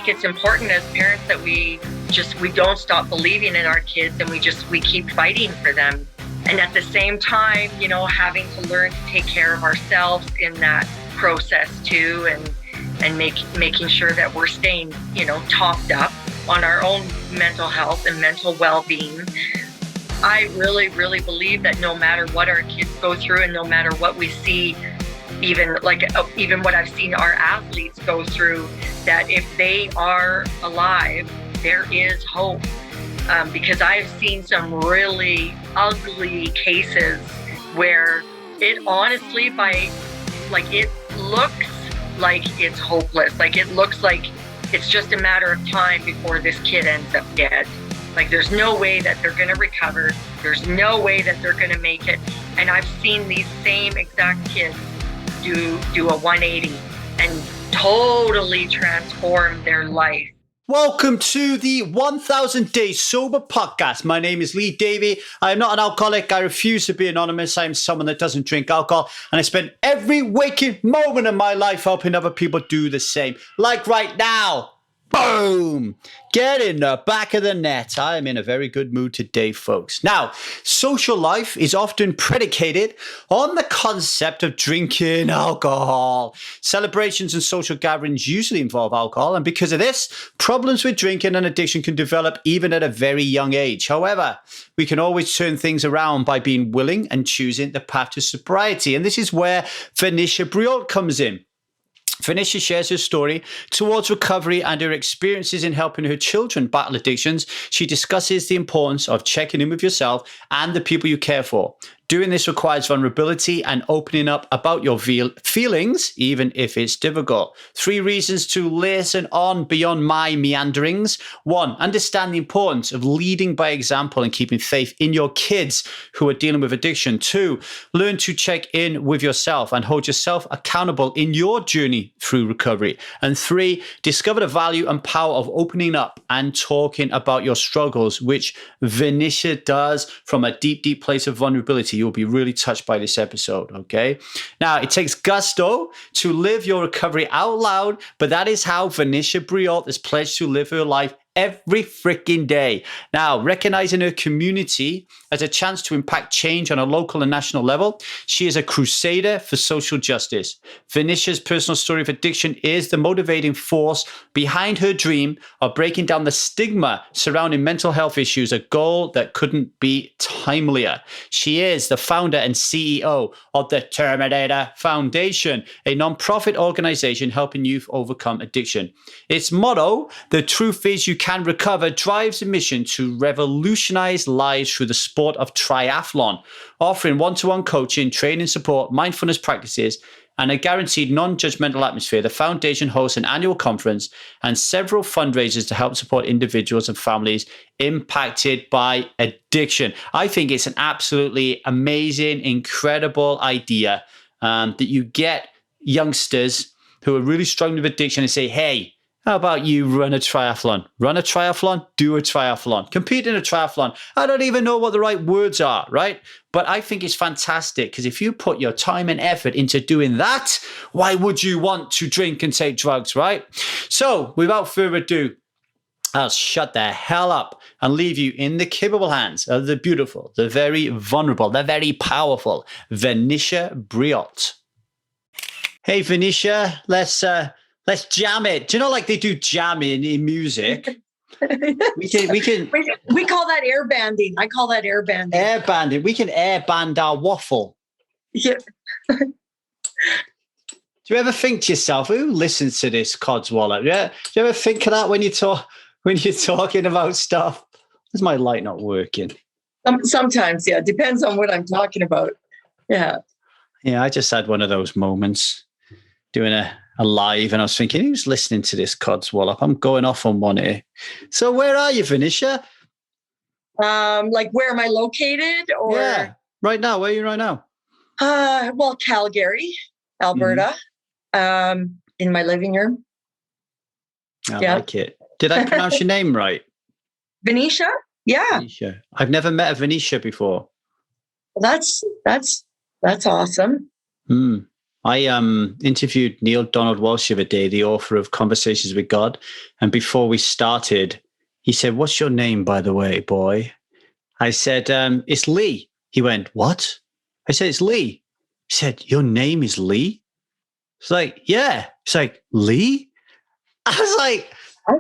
think it's important as parents that we don't stop believing in our kids, and we keep fighting for them. And at the same time, you know, having to learn to take care of ourselves in that process too, and making sure that we're staying, you know, topped up on our own mental health and mental well-being. I really, really believe that no matter what our kids go through, and no matter what we see, even what I've seen our athletes go through, that if they are alive, there is hope. Because I've seen some really ugly cases where it honestly, it looks like it's hopeless. Like it looks like it's just a matter of time before this kid ends up dead. Like there's no way that they're going to recover. There's no way that they're going to make it. And I've seen these same exact kids do a 180 and totally transform their life. Welcome to the 1000 Days Sober podcast. My name is Lee Davey. I am not an alcoholic. I refuse to be anonymous. I am someone that doesn't drink alcohol. And I spend every waking moment of my life helping other people do the same. Like right now. Boom! Get in the back of the net. I am in a very good mood today, folks. Now, social life is often predicated on the concept of drinking alcohol. Celebrations and social gatherings usually involve alcohol, and because of this, problems with drinking and addiction can develop even at a very young age. However, we can always turn things around by being willing and choosing the path to sobriety, and this is where Vanisha Breault comes in. Vanisha shares her story towards recovery and her experiences in helping her children battle addictions. She discusses the importance of checking in with yourself and the people you care for. Doing this requires vulnerability and opening up about your feelings, even if it's difficult. 3 reasons to listen on beyond my meanderings. 1, understand the importance of leading by example and keeping faith in your kids who are dealing with addiction. 2, learn to check in with yourself and hold yourself accountable in your journey through recovery. And 3, discover the value and power of opening up and talking about your struggles, which Vanisha does from a deep, deep place of vulnerability. You'll be really touched by this episode, okay? Now, it takes gusto to live your recovery out loud, but that is how Vanisha Breault has pledged to live her life every freaking day. Now, recognizing her community as a chance to impact change on a local and national level, she is a crusader for social justice. Vanisha's personal story of addiction is the motivating force behind her dream of breaking down the stigma surrounding mental health issues, a goal that couldn't be timelier. She is the founder and CEO of the Terminator Foundation, a nonprofit organization helping youth overcome addiction. Its motto, "The truth is you can recover," drives a mission to revolutionize lives through the sport of triathlon, offering one-to-one coaching, training support, mindfulness practices, and a guaranteed non-judgmental atmosphere. The foundation hosts an annual conference and several fundraisers to help support individuals and families impacted by addiction. I think it's an absolutely amazing, incredible idea that you get youngsters who are really struggling with addiction and say, hey, how about you run a triathlon? Run a triathlon, do a triathlon, compete in a triathlon. I don't even know what the right words are, right? But I think it's fantastic because if you put your time and effort into doing that, why would you want to drink and take drugs, right? So without further ado, I'll shut the hell up and leave you in the capable hands of the beautiful, the very vulnerable, the very powerful Vanisha Breault. Hey, Vanisha, let's jam it. Do you know, like they do jamming in music? We call that air banding. I call that air banding. Air banding. We can air band our waffle. Yeah. Do you ever think to yourself, who listens to this codswallop? Yeah. Do you ever think of that when you're talking about stuff? Is my light not working? Sometimes, yeah. Depends on what I'm talking about. Yeah. Yeah, I just had one of those moments doing a live, and I was thinking, who's listening to this codswallop? I'm going off on one here. So where are you, Vanisha? Like where am I located? Or yeah, right now. Where are you right now? Well, Calgary, Alberta. In my living room. I like it. Did I pronounce your name right? Vanisha? Yeah. Vanisha. I've never met a Vanisha before. That's awesome. I interviewed Neil Donald Walsh the other day, the author of Conversations with God. And before we started, he said, "What's your name, by the way, boy?" I said, "It's Lee." He went, "What?" I said, "It's Lee." He said, "Your name is Lee?" It's like, "Yeah." It's like, "Lee?" I was like,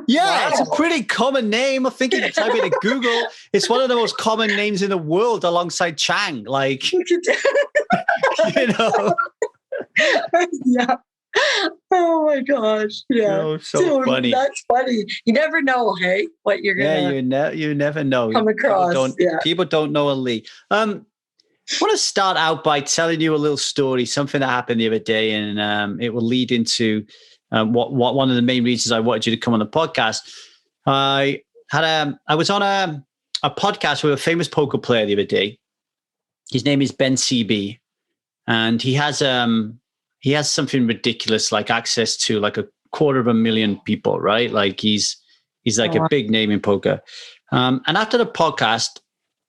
"Yeah, it's a pretty common name." I think if you type it in Google, it's one of the most common names in the world alongside Chang. Like, you know. Yeah. Oh my gosh. Yeah. Oh, so funny. That's funny. You never know, hey, what you're gonna You never know. come across. People don't know a Lee. I want to start out by telling you a little story, something that happened the other day, and it will lead into what one of the main reasons I wanted you to come on the podcast. I was on a podcast with a famous poker player the other day. His name is Ben CB, and he has something ridiculous like access to like 250,000 people, right? Like he's like a big name in poker. And after the podcast,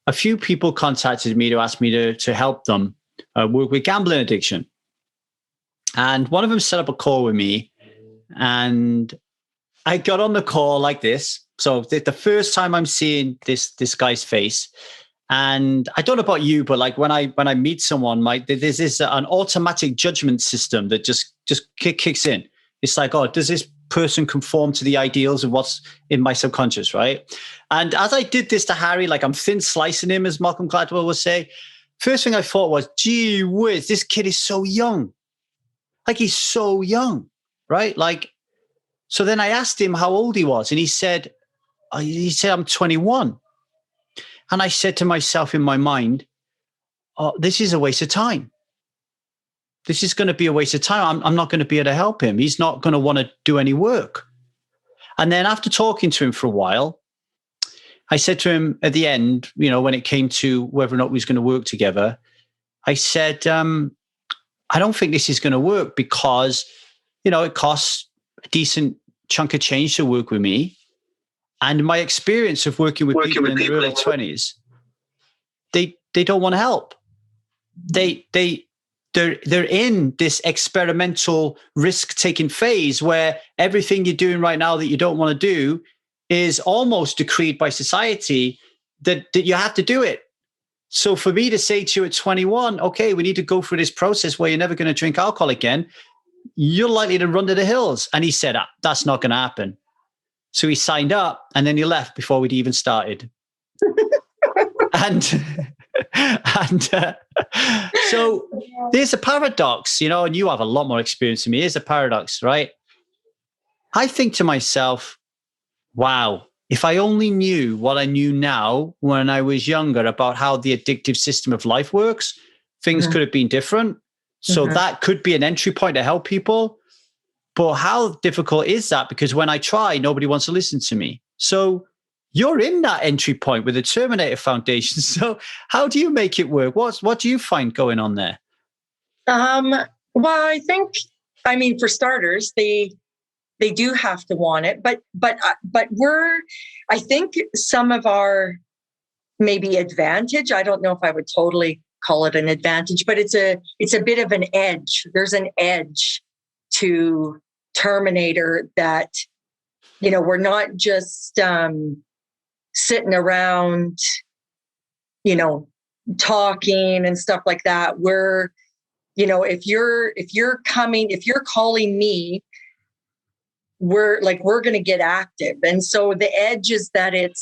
a few people contacted me to ask me to help them work with gambling addiction. And one of them set up a call with me, and I got on the call like this. So the first time I'm seeing this guy's face, and I don't know about you, but like when I meet someone, there's this an automatic judgment system that just kicks in. It's like, oh, does this person conform to the ideals of what's in my subconscious, right? And as I did this to Harry, like I'm thin slicing him, as Malcolm Gladwell would say, first thing I thought was, gee whiz, this kid is so young. Like he's so young, right? Like, so then I asked him how old he was, and he said, I'm 21. And I said to myself in my mind, oh, this is a waste of time. This is going to be a waste of time. I'm not going to be able to help him. He's not going to want to do any work. And then after talking to him for a while, I said to him at the end, when it came to whether or not we was going to work together, I said, I don't think this is going to work because, it costs a decent chunk of change to work with me. And my experience of working with people in their early 20s, they don't want to help. They're in this experimental risk-taking phase where everything you're doing right now that you don't want to do is almost decreed by society that you have to do it. So for me to say to you at 21, okay, we need to go through this process where you're never going to drink alcohol again, you're likely to run to the hills. And he said, that's not going to happen. So he signed up and then he left before we'd even started. So there's a paradox, and you have a lot more experience than me. Here's a paradox, right? I think to myself, wow, if I only knew what I knew now when I was younger about how the addictive system of life works, things could have been different. So that could be an entry point to help people. But how difficult is that? Because when I try, nobody wants to listen to me. So you're in that entry point with the Terminator Foundation. So how do you make it work? What do you find going on there? Well, for starters, they do have to want it, but I think some of our maybe advantage, I don't know if I would totally call it an advantage, but it's a bit of an edge. There's an edge to Terminator that, we're not just sitting around, talking and stuff like that. We're, if you're calling me, we're going to get active. And so the edge is that it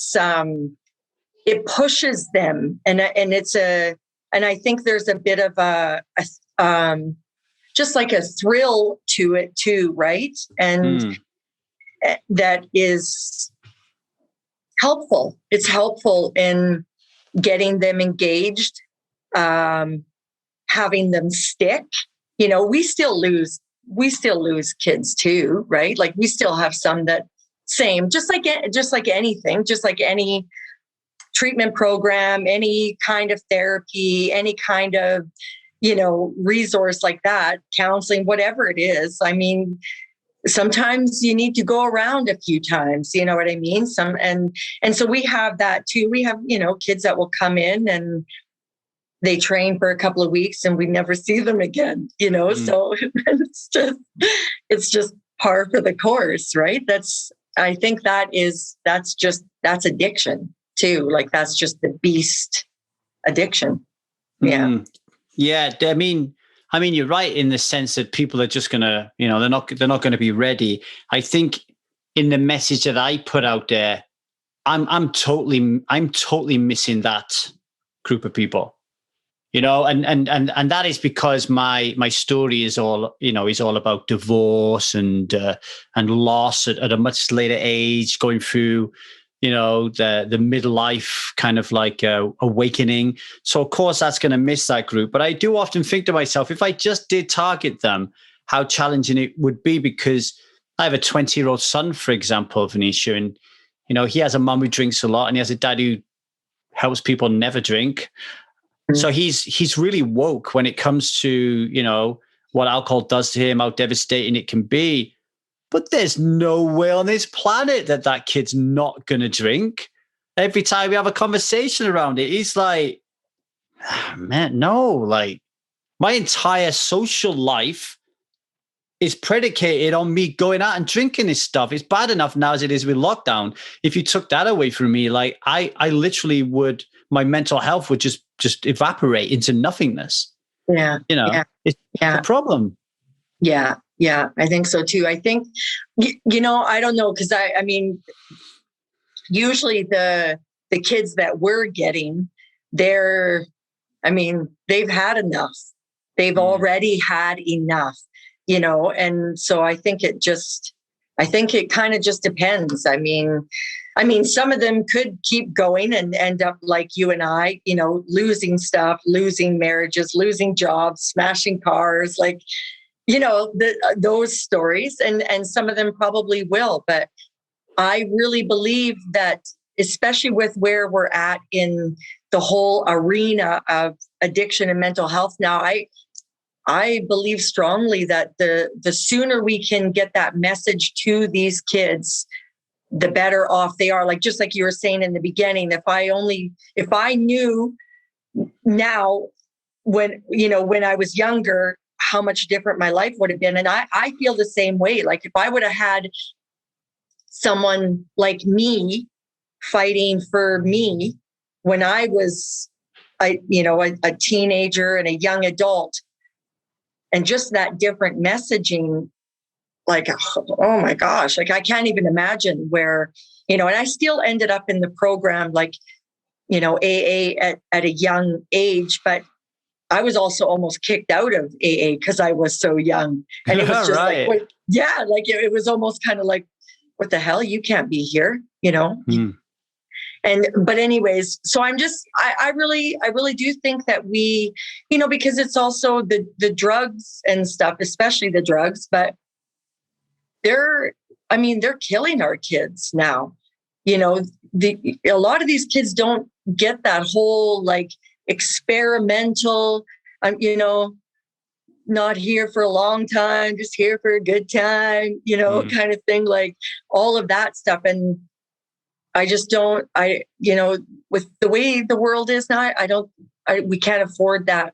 pushes them, and I think there's a bit of a just like a thrill to it too, right? And that is helpful. It's helpful in getting them engaged, having them stick. We still lose kids too, right? Like we still have some that just like anything, just like any treatment program, any kind of therapy, any kind of resource like that, counseling, whatever it is. I mean, sometimes you need to go around a few times, you know what I mean? And so we have that too. We have, kids that will come in and they train for a couple of weeks and we never see them again, so it's just par for the course, right? I think that's addiction too. Like that's just the beast addiction. Yeah. Yeah. I mean, you're right in the sense that people are just gonna, they're not going to be ready. I think in the message that I put out there, I'm totally missing that group of people, and that is because my story is all, is all about divorce and loss at a much later age, going through, the midlife kind of like awakening. So of course that's going to miss that group. But I do often think to myself, if I just did target them, how challenging it would be, because I have a 20-year-old son, for example, Vanisha, and, he has a mum who drinks a lot and he has a dad who helps people never drink. So he's really woke when it comes to, what alcohol does to him, how devastating it can be. But there's no way on this planet that kid's not going to drink. Every time we have a conversation around it, he's like, man, no, like my entire social life is predicated on me going out and drinking this stuff. It's bad enough now as it is with lockdown. If you took that away from me, like I literally would, my mental health would just evaporate into nothingness. Yeah. It's a problem. Yeah. Yeah. I think so too. I think, I don't know. Cause I mean, usually the kids that we're getting, they've had enough. They've already had enough. And so I think it kind of just depends. I mean, some of them could keep going and end up like you and I, losing stuff, losing marriages, losing jobs, smashing cars, like, those stories. And some of them probably will. But I really believe that, especially with where we're at in the whole arena of addiction and mental health now, I believe strongly that the sooner we can get that message to these kids, the better off they are. Like, just like you were saying in the beginning, if I knew now when I was younger, how much different my life would have been. And I feel the same way. Like if I would have had someone like me fighting for me when I was, a teenager and a young adult, and just that different messaging, like, oh my gosh, like I can't even imagine where, and I still ended up in the program, like, AA at a young age, but I was also almost kicked out of AA because I was so young. And it was just right. like, it was almost kind of like, what the hell? You can't be here, But anyways, so I really do think that we, because it's also the drugs and stuff, especially the drugs, but they're killing our kids now. A lot of these kids don't get that whole like experimental, not here for a long time, just here for a good time, kind of thing, like all of that stuff. And I just don't, with the way the world is now, we can't afford that,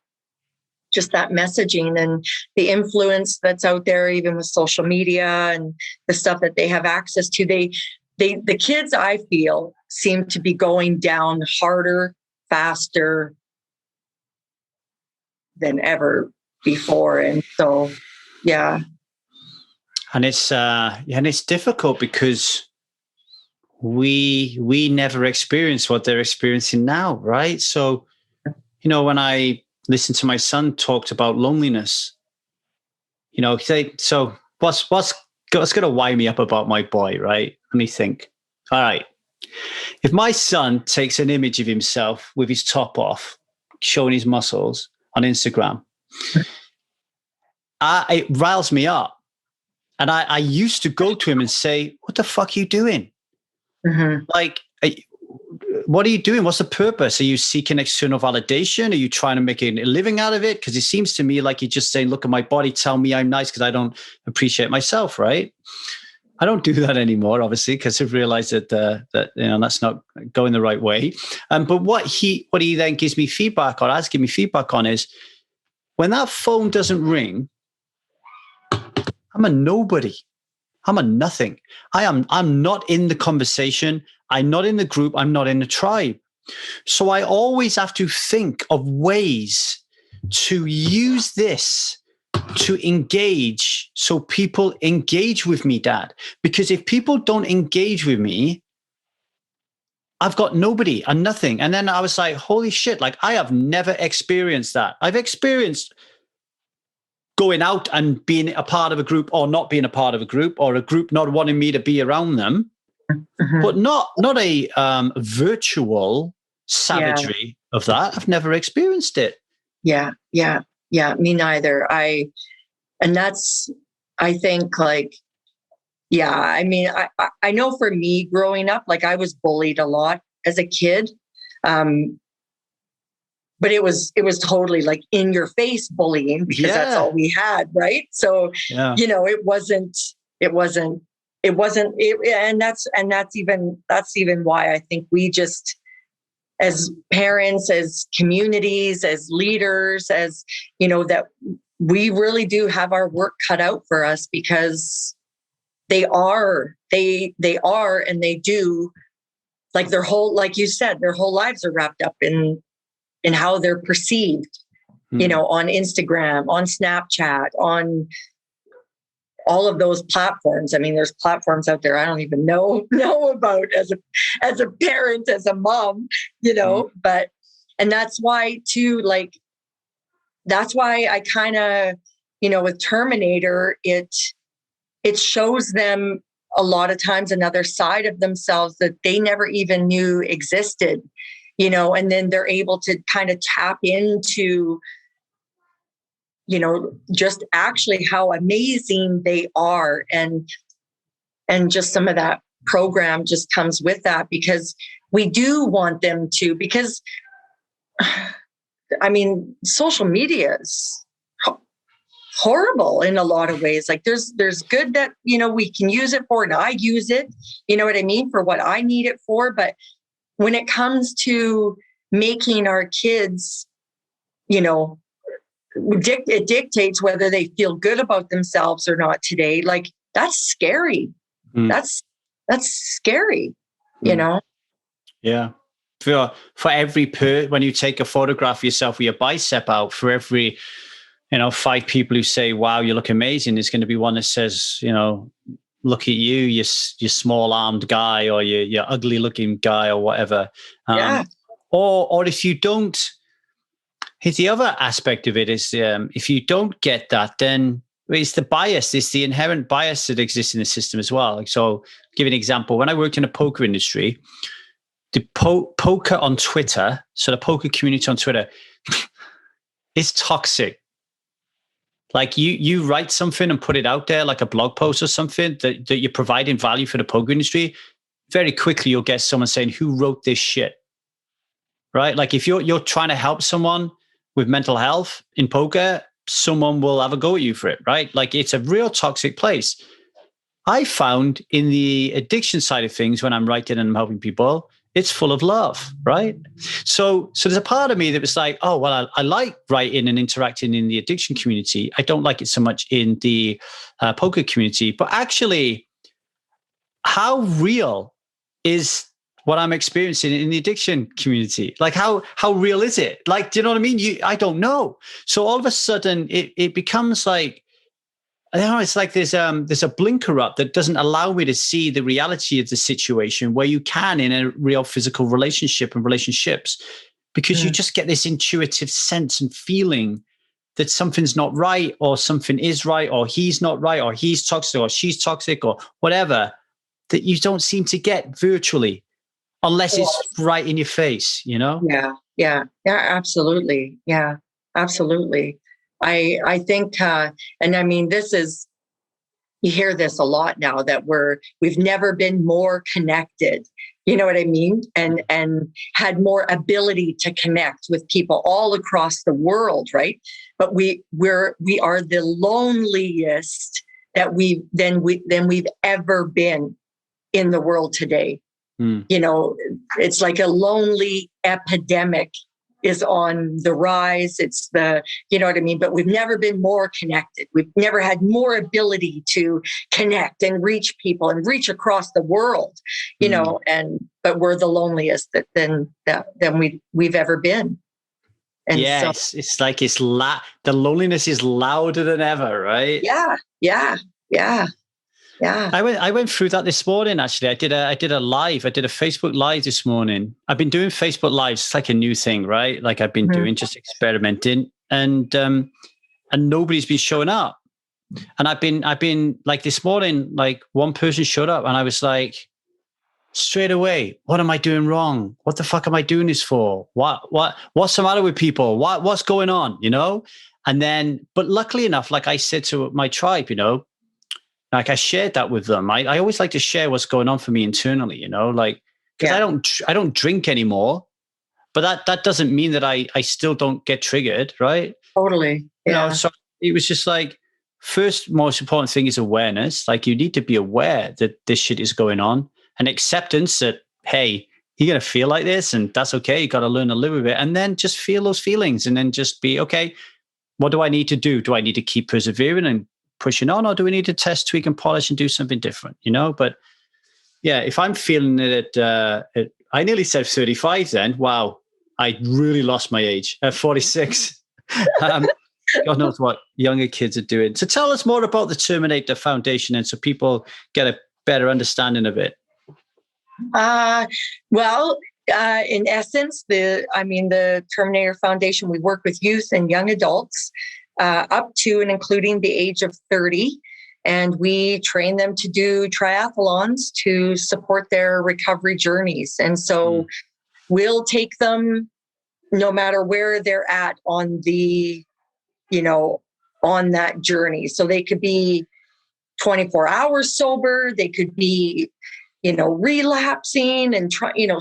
just that messaging and the influence that's out there, even with social media and the stuff that they have access to. The kids, I feel, seem to be going down harder, faster than ever before. And so, yeah. And it's difficult because we never experienced what they're experiencing now, right? So, when I listen to my son talked about loneliness, so what's going to wind me up about my boy, right? Let me think. All right. If my son takes an image of himself with his top off, showing his muscles on Instagram, it riles me up. And I used to go to him and say, what the fuck are you doing? Mm-hmm. Like, what are you doing? What's the purpose? Are you seeking external validation? Are you trying to make a living out of it? Because it seems to me like you're just saying, look at my body, tell me I'm nice because I don't appreciate myself, right? I don't do that anymore, obviously, because I've realized that that's not going the right way. But what he then gives me feedback on, has given me feedback on, is when that phone doesn't ring, I'm a nobody. I'm a nothing. I'm not in the conversation. I'm not in the group. I'm not in the tribe. So I always have to think of ways to use this to engage, so people engage with me, Dad. Because if people don't engage with me, I've got nobody and nothing. And then I was like, holy shit, like I have never experienced that. I've experienced going out and being a part of a group or not being a part of a group, or a group not wanting me to be around them, but not a virtual savagery of that. I've never experienced it. Yeah. Me neither. I think like, I mean, I know for me growing up, like I was bullied a lot as a kid. But it was totally like in your face bullying, because that's all we had. Right. So, it wasn't, and that's even why I think we just, as parents, as communities, as leaders, as, that we really do have our work cut out for us, because they are, and they do, like their whole, like you said, their whole lives are wrapped up in how they're perceived, on Instagram, on Snapchat, on all of those platforms. I mean, there's platforms out there I don't even know about as a parent, as a mom, but, and that's why too, like, that's why I kind of, with Terminator, it shows them a lot of times another side of themselves that they never even knew existed, and then they're able to kind of tap into, just actually how amazing they are. And just some of that program just comes with that, because we do want them to, because I mean, social media is horrible in a lot of ways. Like there's good that, we can use it for, and I use it, you know what I mean, for what I need it for. But when it comes to making our kids, it dictates whether they feel good about themselves or not today. Like that's scary. That's scary, Yeah. For every when you take a photograph of yourself with your bicep out, for every, 5 people who say, wow, you look amazing, there's going to be one that says, look at you small armed guy, or your ugly looking guy, or whatever. Or if you don't, the other aspect of it is, if you don't get that, then it's the bias, it's the inherent bias that exists in the system as well. So I'll give you an example. When I worked in the poker industry, the poker on Twitter, so the poker community on Twitter, is toxic. Like you write something and put it out there, like a blog post or something that you're providing value for the poker industry, very quickly you'll get someone saying, who wrote this shit? Right? Like if you're trying to help someone with mental health in poker, someone will have a go at you for it, right? Like it's a real toxic place. I found in the addiction side of things, when I'm writing and I'm helping people, it's full of love, right? So there's a part of me that was like, oh, well, I like writing and interacting in the addiction community. I don't like it so much in the poker community. But actually, how real is what I'm experiencing in the addiction community? Like how real is it? Like, do you know what I mean? I don't know. So all of a sudden it becomes like, I don't know, it's like there's a blinker up that doesn't allow me to see the reality of the situation, where you can in a real physical relationship and relationships, because you just get this intuitive sense and feeling that something's not right, or something is right, or he's not right, or he's toxic, or she's toxic, or whatever, that you don't seem to get virtually unless it's right in your face, Yeah, absolutely. Yeah, absolutely. I think, and I mean, you hear this a lot now, that we've never been more connected, you know what I mean? And had more ability to connect with people all across the world, right? But we are the loneliest that we've ever been in the world today. You know, it's like a lonely epidemic is on the rise. It's you know what I mean? But we've never been more connected. We've never had more ability to connect and reach people and reach across the world, you know, but we're the loneliest than we've ever been. And yes, it's like the loneliness is louder than ever, right? Yeah. I went through that this morning. Actually, I did a Facebook live this morning. I've been doing Facebook lives. It's like a new thing, right? Like I've been doing, just experimenting, and nobody's been showing up. And I've been like this morning, like one person showed up, and I was like, straight away, what am I doing wrong? What the fuck am I doing this for? What's the matter with people? What's going on? You know? And then, but luckily enough, like I said to my tribe, you know, like I shared that with them. I always like to share what's going on for me internally, you know, like, because I don't drink anymore, but that doesn't mean that I still don't get triggered, right? Totally. You know, so it was just like, first most important thing is awareness. Like you need to be aware that this shit is going on, and acceptance that, hey, you're going to feel like this and that's okay. You got to learn to live with it, and then just feel those feelings and then just be, okay, what do I need to do? Do I need to keep persevering and pushing on, or do we need to test, tweak, and polish and do something different? You know, but yeah, if I'm feeling it, I nearly said 35 then. Wow, I really lost my age at 46. God knows what younger kids are doing. So tell us more about the Terminator Foundation, and so people get a better understanding of it. Well, in essence, the Terminator Foundation, we work with youth and young adults up to and including the age of 30. And we train them to do triathlons to support their recovery journeys. And so we'll take them no matter where they're at on on that journey. So they could be 24 hours sober. They could be, relapsing and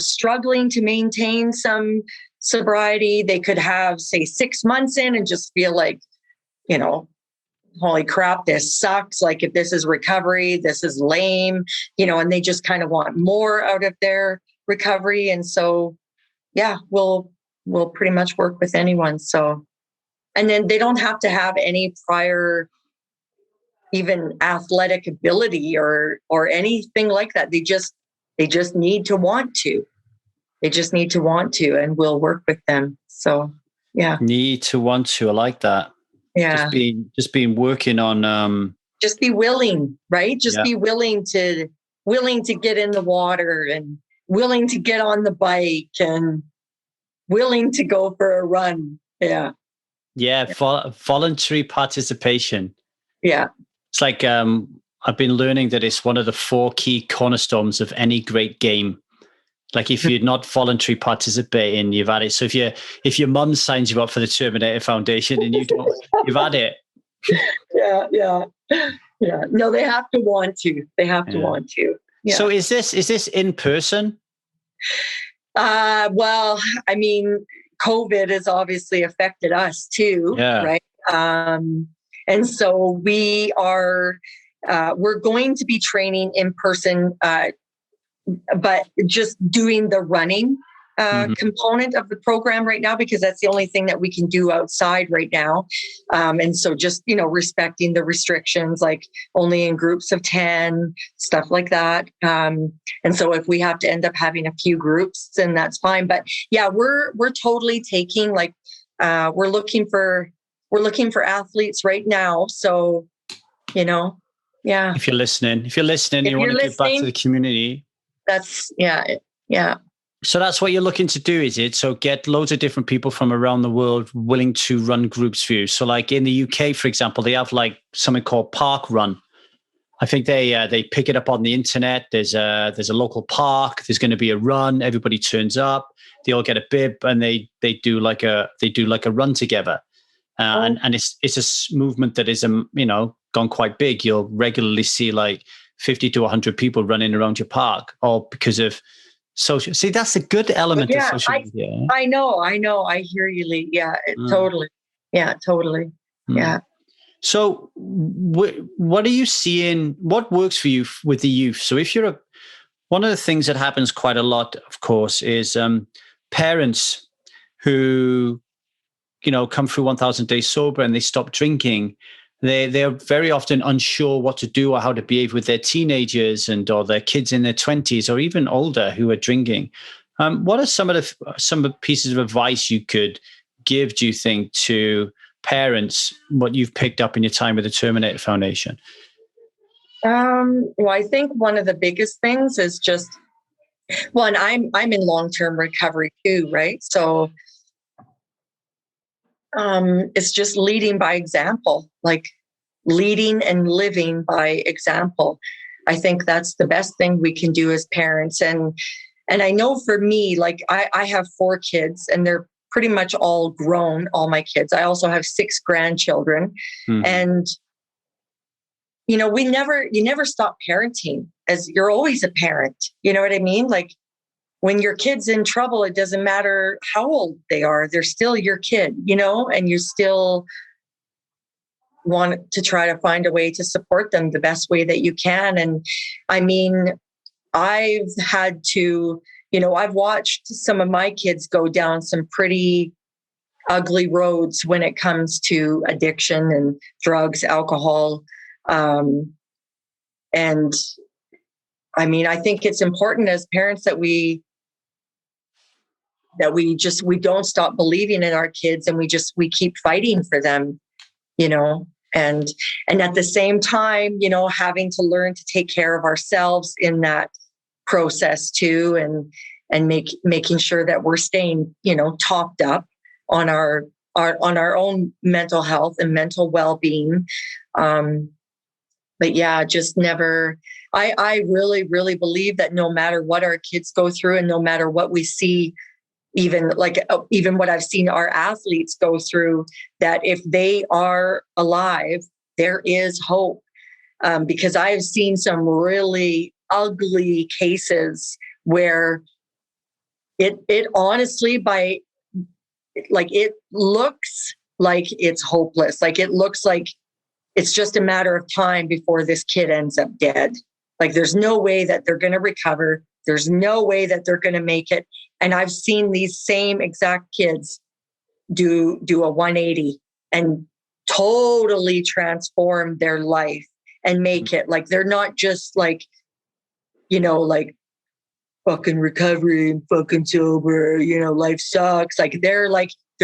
struggling to maintain some sobriety. They could have, say, 6 months in and just feel like, holy crap, this sucks. Like, if this is recovery, this is lame, and they just kind of want more out of their recovery. And so, yeah, we'll pretty much work with anyone. So, and then they don't have to have any prior even athletic ability or anything like that. They just need to want to. They just need to want to, and we'll work with them. So, yeah. Need to want to. I like that. Yeah. Just being working on just be willing, right? Just be willing to get in the water and willing to get on the bike and willing to go for a run. Yeah. Yeah. Voluntary participation. Yeah. It's like I've been learning that it's one of the 4 key cornerstones of any great game. Like, if you're not voluntary participating, you've had it. So if your mum signs you up for the Terminator Foundation and you don't, you've had it. Yeah. No, they have to want to. They have to want to. Yeah. So is this in person? Well, I mean, COVID has obviously affected us too, right? And so we are, we're going to be training in person, but just doing the running component of the program right now, because that's the only thing that we can do outside right now. And so just, respecting the restrictions, like only in groups of 10, stuff like that. And so if we have to end up having a few groups, then that's fine. But yeah, we're totally taking, like, we're looking for athletes right now. So, yeah. If you're listening, you want to give back to the community. That's, yeah. So that's what you're looking to do, is it? So get loads of different people from around the world willing to run groups for you. So like in the UK, for example, they have like something called Park Run. I think they pick it up on the internet. There's a local park. There's going to be a run. Everybody turns up. They all get a bib and they do like a run together. And it's a movement that is gone quite big. You'll regularly see like 50 to 100 people running around your park, all because of social. See, that's a good element of social media. I know. I hear you, Lee. Yeah, totally. Yeah, totally. Yeah. So what are you seeing? What works for you with the youth? So if you're one of the things that happens quite a lot, of course, is parents who, come through 1000 days sober and they stop drinking. They're very often unsure what to do or how to behave with their teenagers or their kids in their 20s or even older who are drinking. What are some of the pieces of advice you could give, do you think, to parents, what you've picked up in your time with the Terminator Foundation? Well, I think one of the biggest things is just one. I'm in long-term recovery too, right? So it's just leading by example, like leading and living by example. I think that's the best thing we can do as parents. And I know for me, like I have 4 kids and they're pretty much all grown, all my kids. I also have 6 grandchildren. Mm-hmm. And, you never stop parenting, as you're always a parent. You know what I mean? Like when your kid's in trouble, it doesn't matter how old they are. They're still your kid, and you still want to try to find a way to support them the best way that you can. And I mean, I've had to, I've watched some of my kids go down some pretty ugly roads when it comes to addiction and drugs, alcohol. And I mean, I think it's important as parents that we don't stop believing in our kids, and we keep fighting for them, and at the same time, having to learn to take care of ourselves in that process too, and making sure that we're staying, topped up on our own mental health and mental well-being. But yeah, just never, I really, really believe that no matter what our kids go through and no matter what we see, even what I've seen our athletes go through, that if they are alive, there is hope. Because I've seen some really ugly cases where it honestly, it looks like it's hopeless. Like it looks like it's just a matter of time before this kid ends up dead. Like there's no way that they're going to recover. There's no way that they're going to make it. And I've seen these same exact kids do a 180 and totally transform their life and make it. Like they're not just like fucking recovery and fucking sober, life sucks. Like they're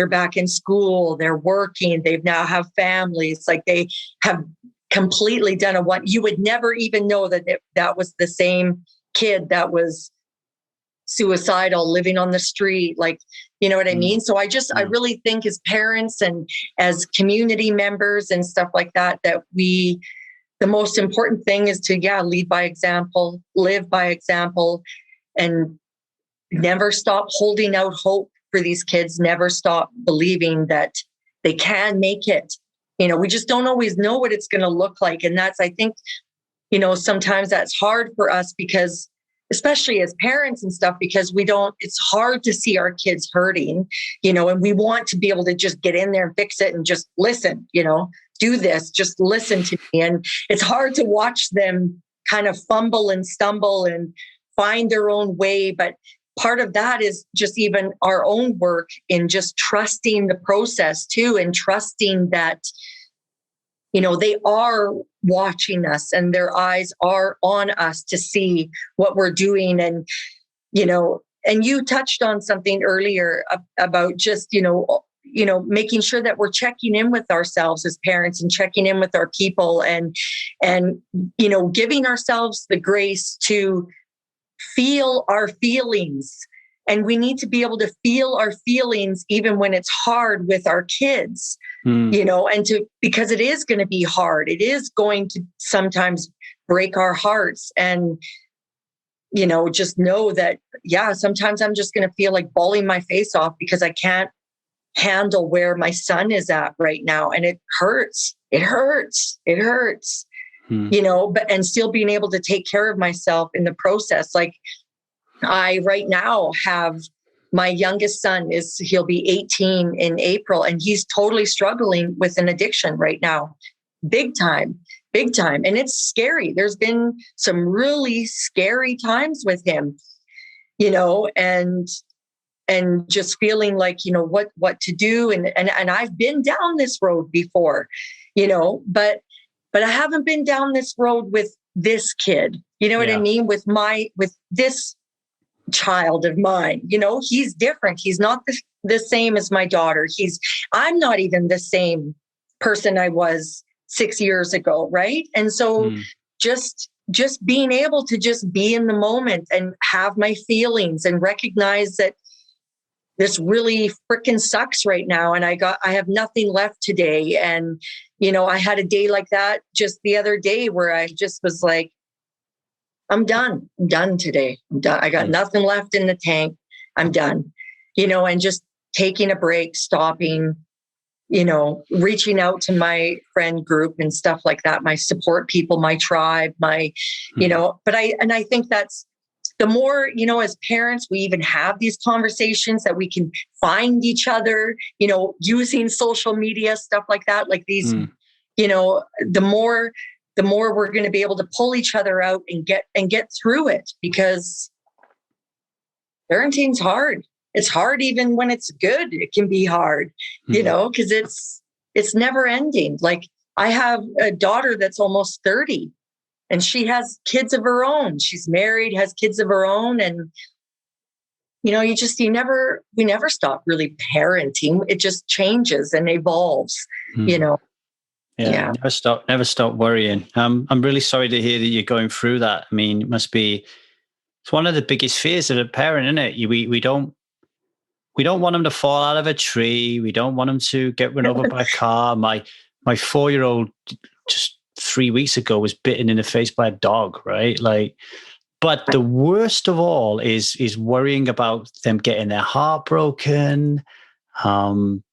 back in school, they're working, they now have families, like they have completely done you would never even know that was the same kid that was suicidal, living on the street. Like, you know what I mean? So I really think as parents and as community members and stuff like that, the most important thing is to, lead by example, live by example, and never stop holding out hope for these kids, never stop believing that they can make it. We just don't always know what it's going to look like. And that's, I think, sometimes that's hard for us because, especially as parents and stuff, because it's hard to see our kids hurting, and we want to be able to just get in there and fix it and just listen, do this, just listen to me. And it's hard to watch them kind of fumble and stumble and find their own way. But part of that is just even our own work in just trusting the process too, and trusting that, they are watching us and their eyes are on us to see what we're doing. And, and you touched on something earlier about just, making sure that we're checking in with ourselves as parents and checking in with our people and, giving ourselves the grace to feel our feelings. And we need to be able to feel our feelings even when it's hard with our kids, because it is going to be hard. It is going to sometimes break our hearts. And, just know that, sometimes I'm just going to feel like bawling my face off because I can't handle where my son is at right now. And it hurts. It hurts. It hurts. But and still being able to take care of myself in the process. Like I right now have my youngest son he'll be 18 in April, and he's totally struggling with an addiction right now. big time, big time. And it's scary. There's been some really scary times with him, and just feeling like, what to do. And I've been down this road before, but I haven't been down this road with this kid, what I mean? With this child of mine, he's different. He's not the same as my daughter. I'm not even the same person I was 6 years ago. Right. And so just being able to just be in the moment and have my feelings and recognize that this really freaking sucks right now. And I have nothing left today. And, I had a day like that just the other day where I just was like, I'm done. I'm done today. I'm done. I got nothing left in the tank. I'm done, and just taking a break, stopping, reaching out to my friend group and stuff like that, my support people, my tribe, but I think that's the more, as parents, we even have these conversations that we can find each other, using social media, stuff like that, like these, the more we're going to be able to pull each other out and get through it, because parenting's hard. It's hard even when it's good. It can be hard, because it's never ending. Like, I have a daughter that's almost 30 and she has kids of her own. She's married, has kids of her own. And, we never stop really parenting. It just changes and evolves, Yeah. Never stop worrying. I'm really sorry to hear that you're going through that. I mean, it's one of the biggest fears of a parent, isn't it? We don't want them to fall out of a tree. We don't want them to get run over by a car. My 4-year-old just 3 weeks ago was bitten in the face by a dog, right? But the worst of all is worrying about them getting their heart broken,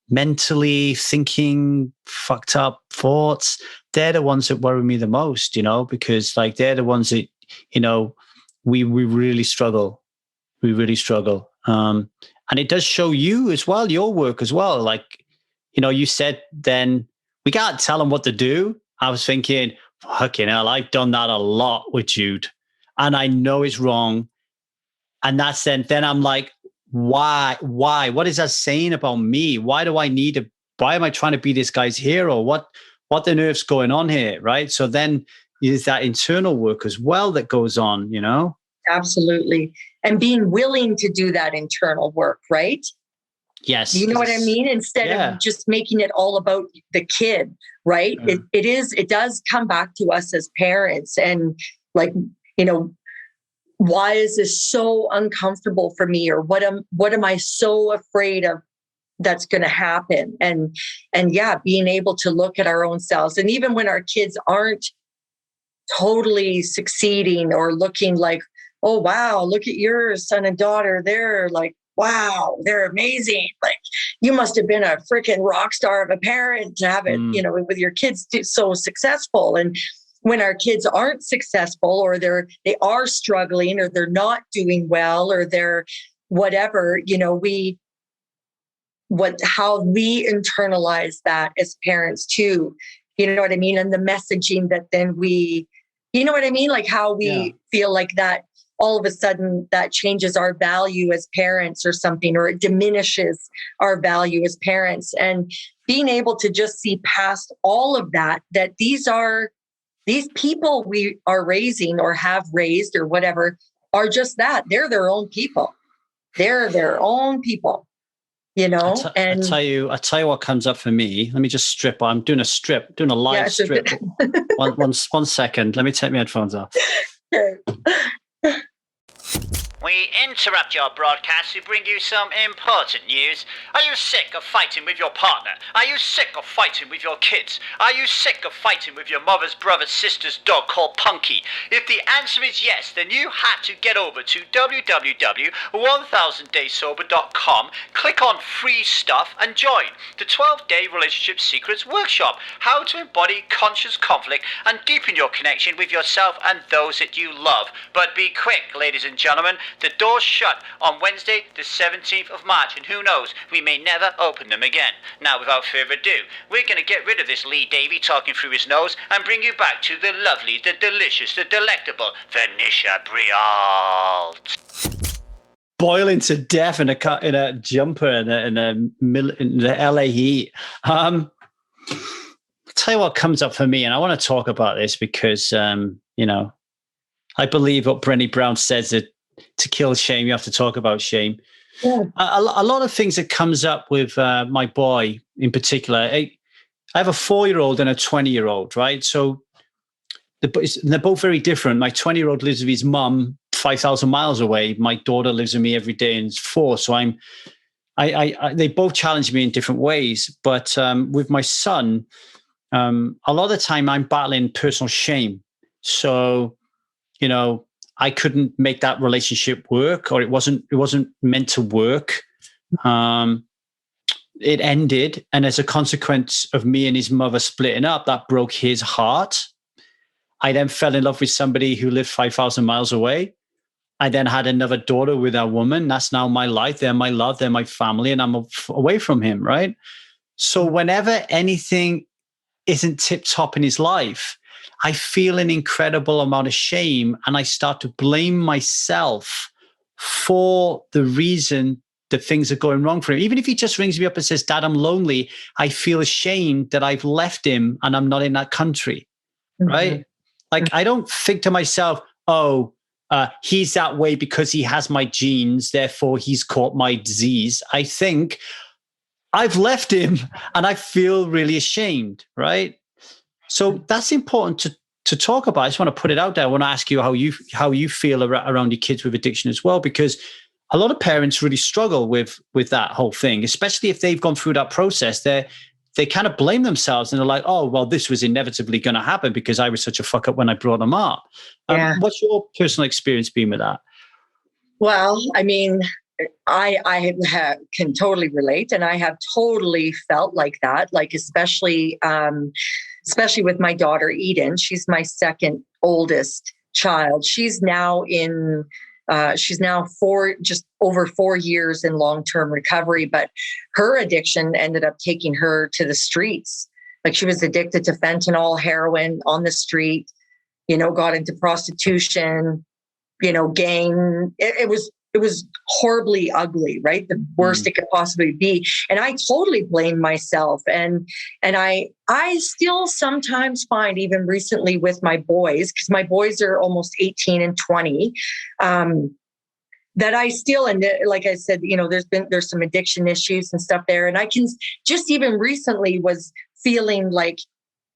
mentally thinking fucked up thoughts. They're the ones that worry me the most, because they're the ones that, we really struggle. We really struggle. And it does show you as well, your work as well. You said then we can't tell them what to do. I was thinking, fucking hell, I've done that a lot with Jude and I know it's wrong. And then I'm like, why? What is that saying about me? Why am I trying to be this guy's hero? What on earth's going on here? Right. So then there's that internal work as well that goes on, Absolutely. And being willing to do that internal work, right? Yes. You know what I mean? Instead of just making it all about the kid, right? It does come back to us as parents. And why is this so uncomfortable for me? Or what am I so afraid of that's going to happen? And being able to look at our own selves. And even when our kids aren't totally succeeding or looking like, oh, wow, look at your son and daughter. They're like, wow, they're amazing. Like, you must have been a freaking rock star of a parent to have it, with your kids so successful. And when our kids aren't successful, or they are struggling, or they're not doing well, or they're whatever, how we internalize that as parents too. You know what I mean? And the messaging that then you know what I mean? Like how we feel like that all of a sudden that changes our value as parents or something, or it diminishes our value as parents. And being able to just see past all of that these people we are raising or have raised or whatever are just that. They're their own people. They're their own people, And I tell you what comes up for me. Let me just strip. I'm doing a live strip. One second. Let me take my headphones off. We interrupt your broadcast to bring you some important news. Are you sick of fighting with your partner? Are you sick of fighting with your kids? Are you sick of fighting with your mother's brother's sister's dog called Punky? If the answer is yes, then you have to get over to www.1000daysober.com, click on free stuff and join the 12-day relationship secrets workshop. How to embody conscious conflict and deepen your connection with yourself and those that you love. But be quick, ladies and gentlemen. The doors shut on Wednesday, the 17th of March, and who knows, we may never open them again. Now, without further ado, we're going to get rid of this Lee Davey talking through his nose and bring you back to the lovely, the delicious, the delectable Vanisha Breault. Boiling to death in a jumper in the LA heat. I'll tell you what comes up for me, and I want to talk about this because, I believe what Brené Brown says, that to kill shame, you have to talk about shame. Yeah. A lot of things that comes up with my boy in particular. I have a 4-year-old and a 20-year-old, right? So they're both very different. My 20-year-old lives with his mum 5,000 miles away. My daughter lives with me every day and is 4. So they both challenge me in different ways. But with my son, a lot of the time I'm battling personal shame. So, I couldn't make that relationship work, or it wasn't meant to work. It ended. And as a consequence of me and his mother splitting up, that broke his heart. I then fell in love with somebody who lived 5,000 miles away. I then had another daughter with that woman. That's now my life. They're my love. They're my family. And I'm away from him, right? So whenever anything isn't tip-top in his life, I feel an incredible amount of shame, and I start to blame myself for the reason that things are going wrong for him. Even if he just rings me up and says, Dad, I'm lonely, I feel ashamed that I've left him and I'm not in that country, right? Like, I don't think to myself, he's that way because he has my genes, therefore he's caught my disease. I think I've left him and I feel really ashamed, right? So that's important to talk about. I just want to put it out there. I want to ask you how you feel around your kids with addiction as well, because a lot of parents really struggle with that whole thing, especially if they've gone through that process. They kind of blame themselves and they're like, oh, well, this was inevitably going to happen because I was such a fuck up when I brought them up. What's your personal experience been with that? Well, I mean, I can totally relate, and I have totally felt like that, like especially with my daughter Eden. She's my second oldest child. She's now just over 4 years in long-term recovery, but her addiction ended up taking her to the streets. Like, she was addicted to fentanyl, heroin on the street, got into prostitution, gang. It was horribly ugly, right? The worst it could possibly be. And I totally blame myself. And I still sometimes find, even recently with my boys, because my boys are almost 18 and 20, that I still, and like I said, there's some addiction issues and stuff there. And I can just, even recently, was feeling like,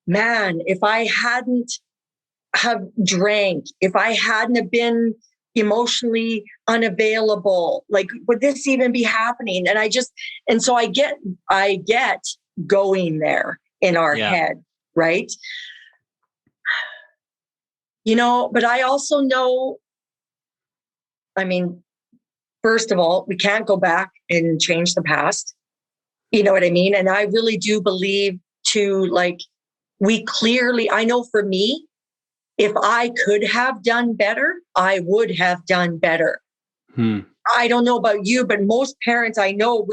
man, if I hadn't have drank, if I hadn't have been emotionally unavailable, like, would this even be happening? And so I get going there in our head, right? But I also know, I mean, first of all, we can't go back and change the past. You know what I mean? And I really do believe too, like, I know for me, if I could have done better, I would have done better. I don't know about you, but most parents I know,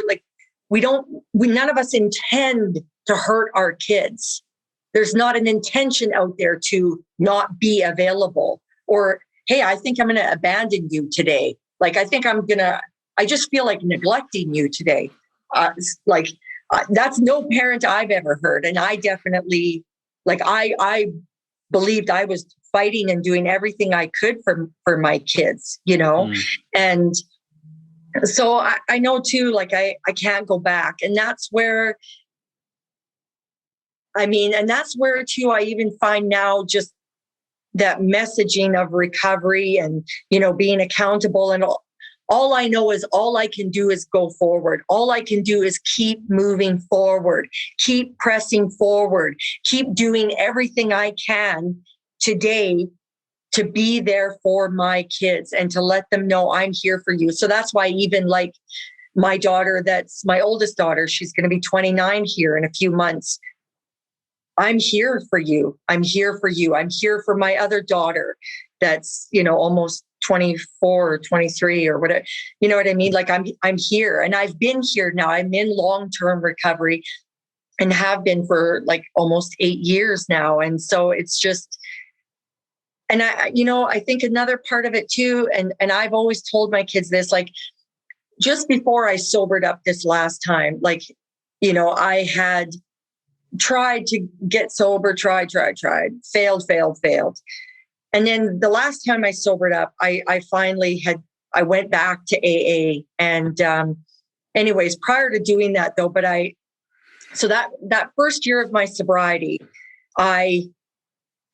none of us intend to hurt our kids. There's not an intention out there to not be available, or, hey, I think I'm going to abandon you today. Like, I just feel like neglecting you today. That's no parent I've ever heard. And I definitely, I believed I was fighting and doing everything I could for my kids, And so I know too, like, I can't go back. And that's where, too, I even find now just that messaging of recovery and, being accountable, and all I know is all I can do is go forward. All I can do is keep moving forward, keep pressing forward, keep doing everything I can today to be there for my kids and to let them know I'm here for you. So that's why, even like my daughter, that's my oldest daughter, she's going to be 29 here in a few months. I'm here for you. I'm here for you. I'm here for my other daughter. that's, almost 24 or 23 or whatever. You know what I mean? Like I'm here, and I've been here now. I'm in long-term recovery and have been for like almost 8 years now. And so it's just, and I think another part of it too, and I've always told my kids this, like just before I sobered up this last time, like, I had tried to get sober, tried, failed. And then the last time I sobered up, I finally I went back to AA. And anyways, prior to doing that though, so that first year of my sobriety, I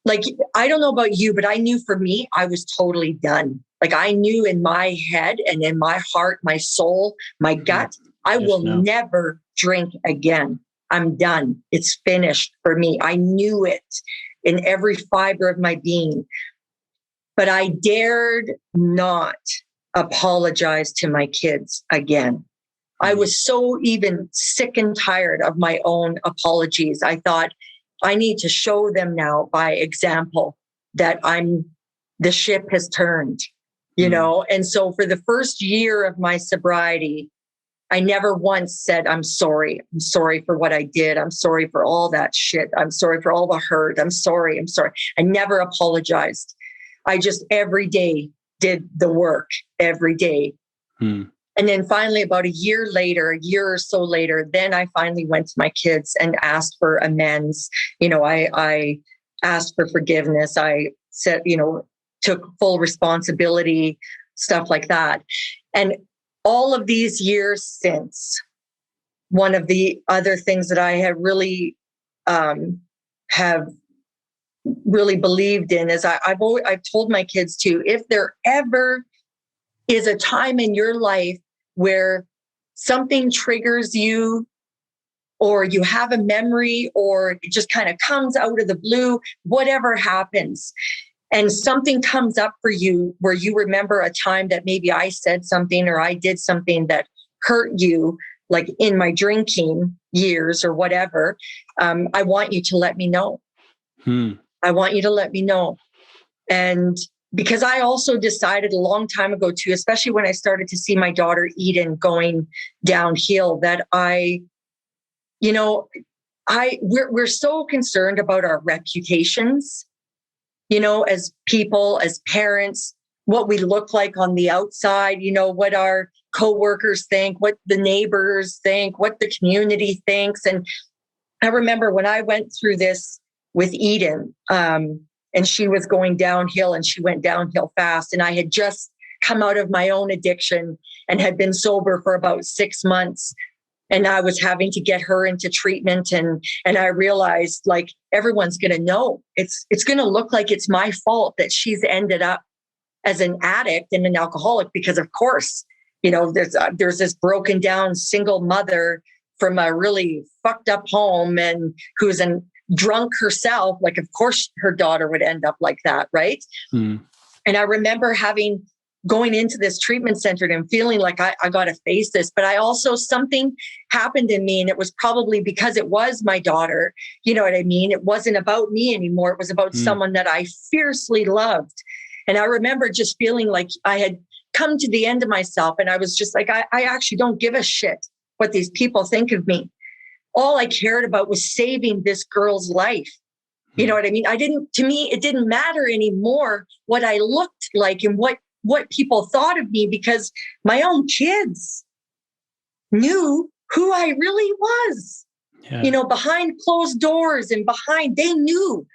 don't know about you, but I knew for me, I was totally done. Like I knew in my head and in my heart, my soul, my gut, I will never drink again. I'm done. It's finished for me. I knew it in every fiber of my being. But I dared not apologize to my kids again. I was so even sick and tired of my own apologies. I thought I need to show them now by example that the ship has turned, And so for the first year of my sobriety, I never once said, I'm sorry. I'm sorry for what I did. I'm sorry for all that shit. I'm sorry for all the hurt. I'm sorry. I never apologized. I just every day did the work every day. And then finally, about a year or so later, then I finally went to my kids and asked for amends. I asked for forgiveness. I said, took full responsibility, stuff like that. And all of these years since, one of the other things that I have really believed in is I've told my kids too, if there ever is a time in your life where something triggers you, or you have a memory, or it just kind of comes out of the blue, whatever happens, and something comes up for you where you remember a time that maybe I said something or I did something that hurt you, like in my drinking years or whatever, I want you to let me know. I want you to let me know. And because I also decided a long time ago too, especially when I started to see my daughter Eden going downhill, that we're so concerned about our reputations, as people, as parents, what we look like on the outside, what our coworkers think, what the neighbors think, what the community thinks. And I remember when I went through this with Eden, and she was going downhill, and she went downhill fast. And I had just come out of my own addiction and had been sober for about 6 months. And I was having to get her into treatment. And I realized, like, everyone's going to know. It's going to look like it's my fault that she's ended up as an addict and an alcoholic, because of course, there's this broken down single mother from a really fucked up home and who's drunk herself. Like, of course her daughter would end up like that. Right. And I remember going into this treatment center and feeling like I got to face this, but I also, something happened in me, and it was probably because it was my daughter. You know what I mean? It wasn't about me anymore. It was about someone that I fiercely loved. And I remember just feeling like I had come to the end of myself. And I was just like, I actually don't give a shit what these people think of me. All I cared about was saving this girl's life. You know what I mean? To me, it didn't matter anymore what I looked like and what people thought of me, because my own kids knew who I really was, behind closed doors and they knew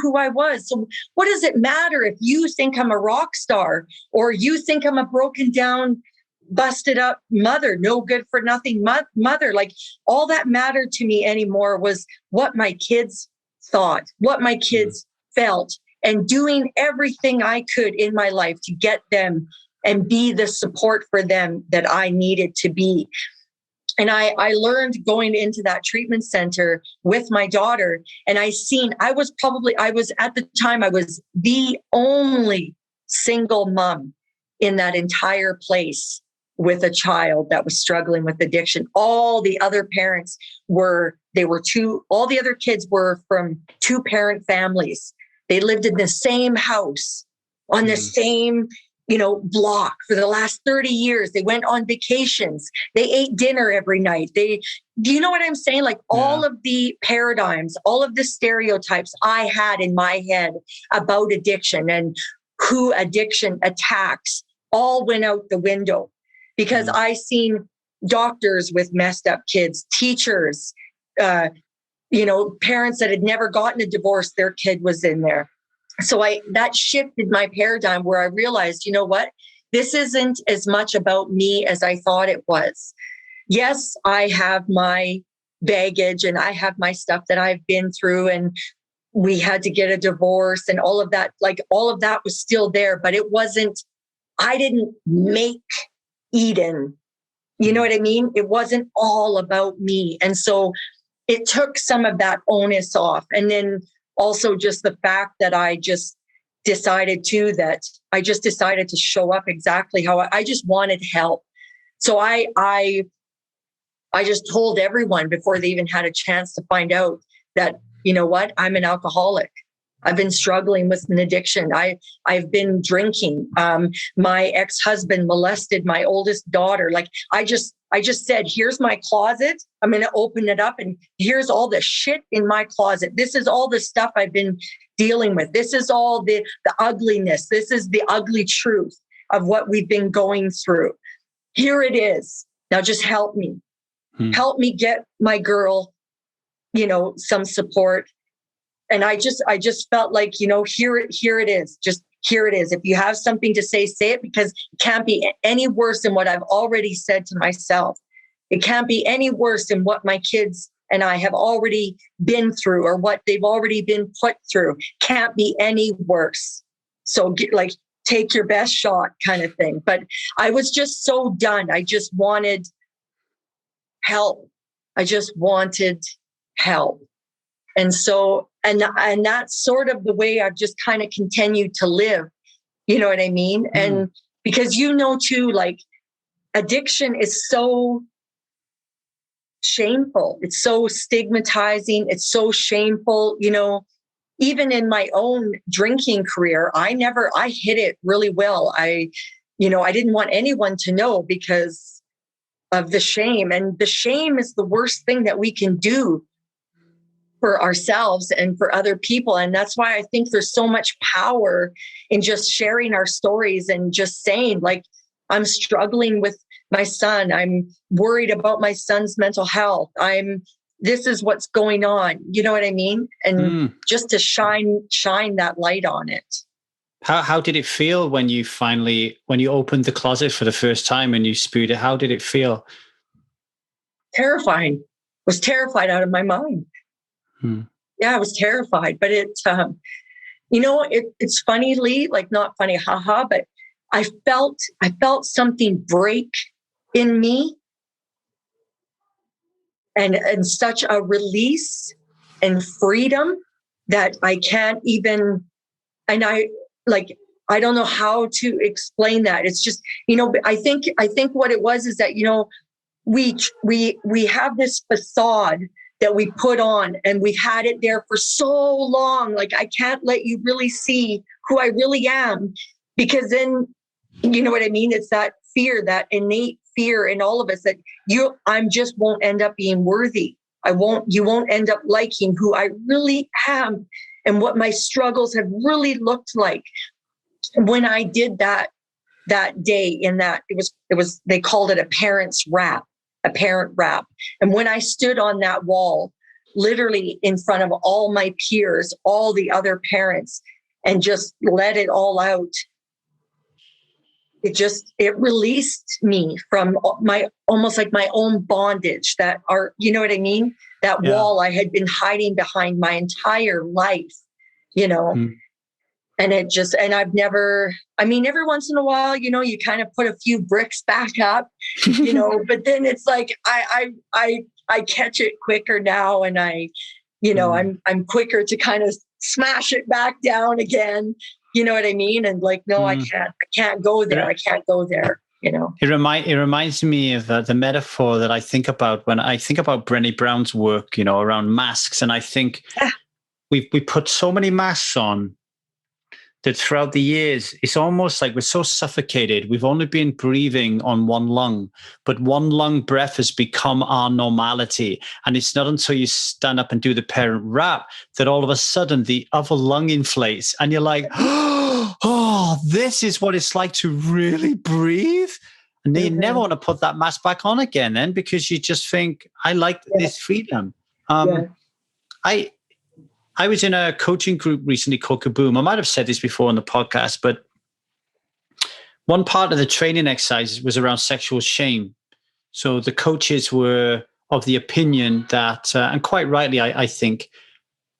who I was. So what does it matter if you think I'm a rock star, or you think I'm a broken down, busted up mother, no good for nothing mother? Like, all that mattered to me anymore was what my kids thought, what my kids felt, and doing everything I could in my life to get them and be the support for them that I needed to be. And I learned going into that treatment center with my daughter, and I was at the time, I was the only single mom in that entire place with a child that was struggling with addiction. All the other parents all the other kids were from 2-parent families. They lived in the same house, on the same, block for the last 30 years. They went on vacations. They ate dinner every night. Do you know what I'm saying? Like all of the paradigms, all of the stereotypes I had in my head about addiction and who addiction attacks all went out the window because I seen doctors with messed up kids, teachers, parents that had never gotten a divorce, their kid was in there. So that shifted my paradigm where I realized, you know what? This isn't as much about me as I thought it was. Yes, I have my baggage and I have my stuff that I've been through, and we had to get a divorce and all of that. Like all of that was still there, but I didn't make Eden. You know what I mean? It wasn't all about me. And so it took some of that onus off. And then also just the fact that I just decided to show up exactly how I just wanted help. So I just told everyone before they even had a chance to find out that, you know what, I'm an alcoholic. I've been struggling with an addiction. I've been drinking. My ex-husband molested my oldest daughter. Like I just said, here's my closet. I'm going to open it up and here's all the shit in my closet. This is all the stuff I've been dealing with. This is all the ugliness. This is the ugly truth of what we've been going through. Here it is. Now just help me. Help me get my girl, some support. And I just felt like, here it is. Just here it is. If you have something to say it, because it can't be any worse than what I've already said to myself. It can't be any worse than what my kids and I have already been through or what they've already been put through. Can't be any worse. So take your best shot kind of thing. But I was just so done. I just wanted help. I just wanted help. And so, and that's sort of the way I've just kind of continued to live. You know what I mean? And because too, like addiction is so shameful. It's so stigmatizing. It's so shameful. Even in my own drinking career, I hid it really well. I didn't want anyone to know because of the shame. And the shame is the worst thing that we can do for ourselves and for other people. And that's why I think there's so much power in just sharing our stories and just saying, like, I'm struggling with my son. I'm worried about my son's mental health. This is what's going on. You know what I mean? And just to shine that light on it. How did it feel when you opened the closet for the first time and you spewed it? How did it feel? Terrifying. I was terrified out of my mind. Yeah, I was terrified, but it's funny, Lee, like not funny, haha, but I felt something break in me and such a release and freedom that I can't even, and I don't know how to explain that. It's just, I think what it was is that, we have this facade that we put on and we've had it there for so long. Like, I can't let you really see who I really am, because then, you know what I mean? It's that fear, that innate fear in all of us that I just won't end up being worthy. You won't end up liking who I really am and what my struggles have really looked like. When I did that day in that, it was, they called it a parent rap. And when I stood on that wall, literally in front of all my peers, all the other parents, and just let it all out, it released me from almost like my own bondage you know what I mean? That wall I had been hiding behind my entire life, And I've never, every once in a while, you kind of put a few bricks back up, but then it's like, I catch it quicker now. And I'm quicker to kind of smash it back down again. You know what I mean? And like, no, I can't go there. I can't go there. It reminds me of the metaphor that I think about when I think about Brené Brown's work, around masks. And I think we put so many masks on that throughout the years, it's almost like we're so suffocated. We've only been breathing on one lung, but one lung breath has become our normality. And it's not until you stand up and do the parent rap that all of a sudden the other lung inflates and you're like, oh, this is what it's like to really breathe. And then you never want to put that mask back on again then, because you just think, I like this freedom. I was in a coaching group recently called Kaboom. I might have said this before on the podcast, but one part of the training exercise was around sexual shame. So the coaches were of the opinion that, and quite rightly, I think,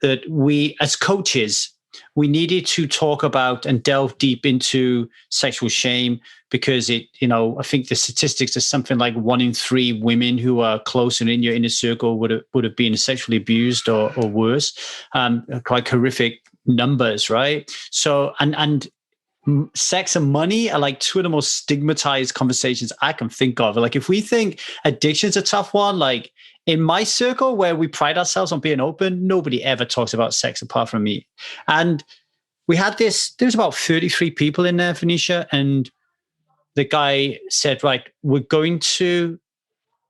that we as coaches, we needed to talk about and delve deep into sexual shame because I think the statistics are something like 1 in 3 women who are close and in your inner circle would have been sexually abused or worse. Quite horrific numbers, right? So, and sex and money are like 2 of the most stigmatized conversations I can think of. Like if we think addiction's a tough one, like in my circle where we pride ourselves on being open, nobody ever talks about sex apart from me. And we had there's about 33 people in there, Vanisha, and the guy said, right, we're going to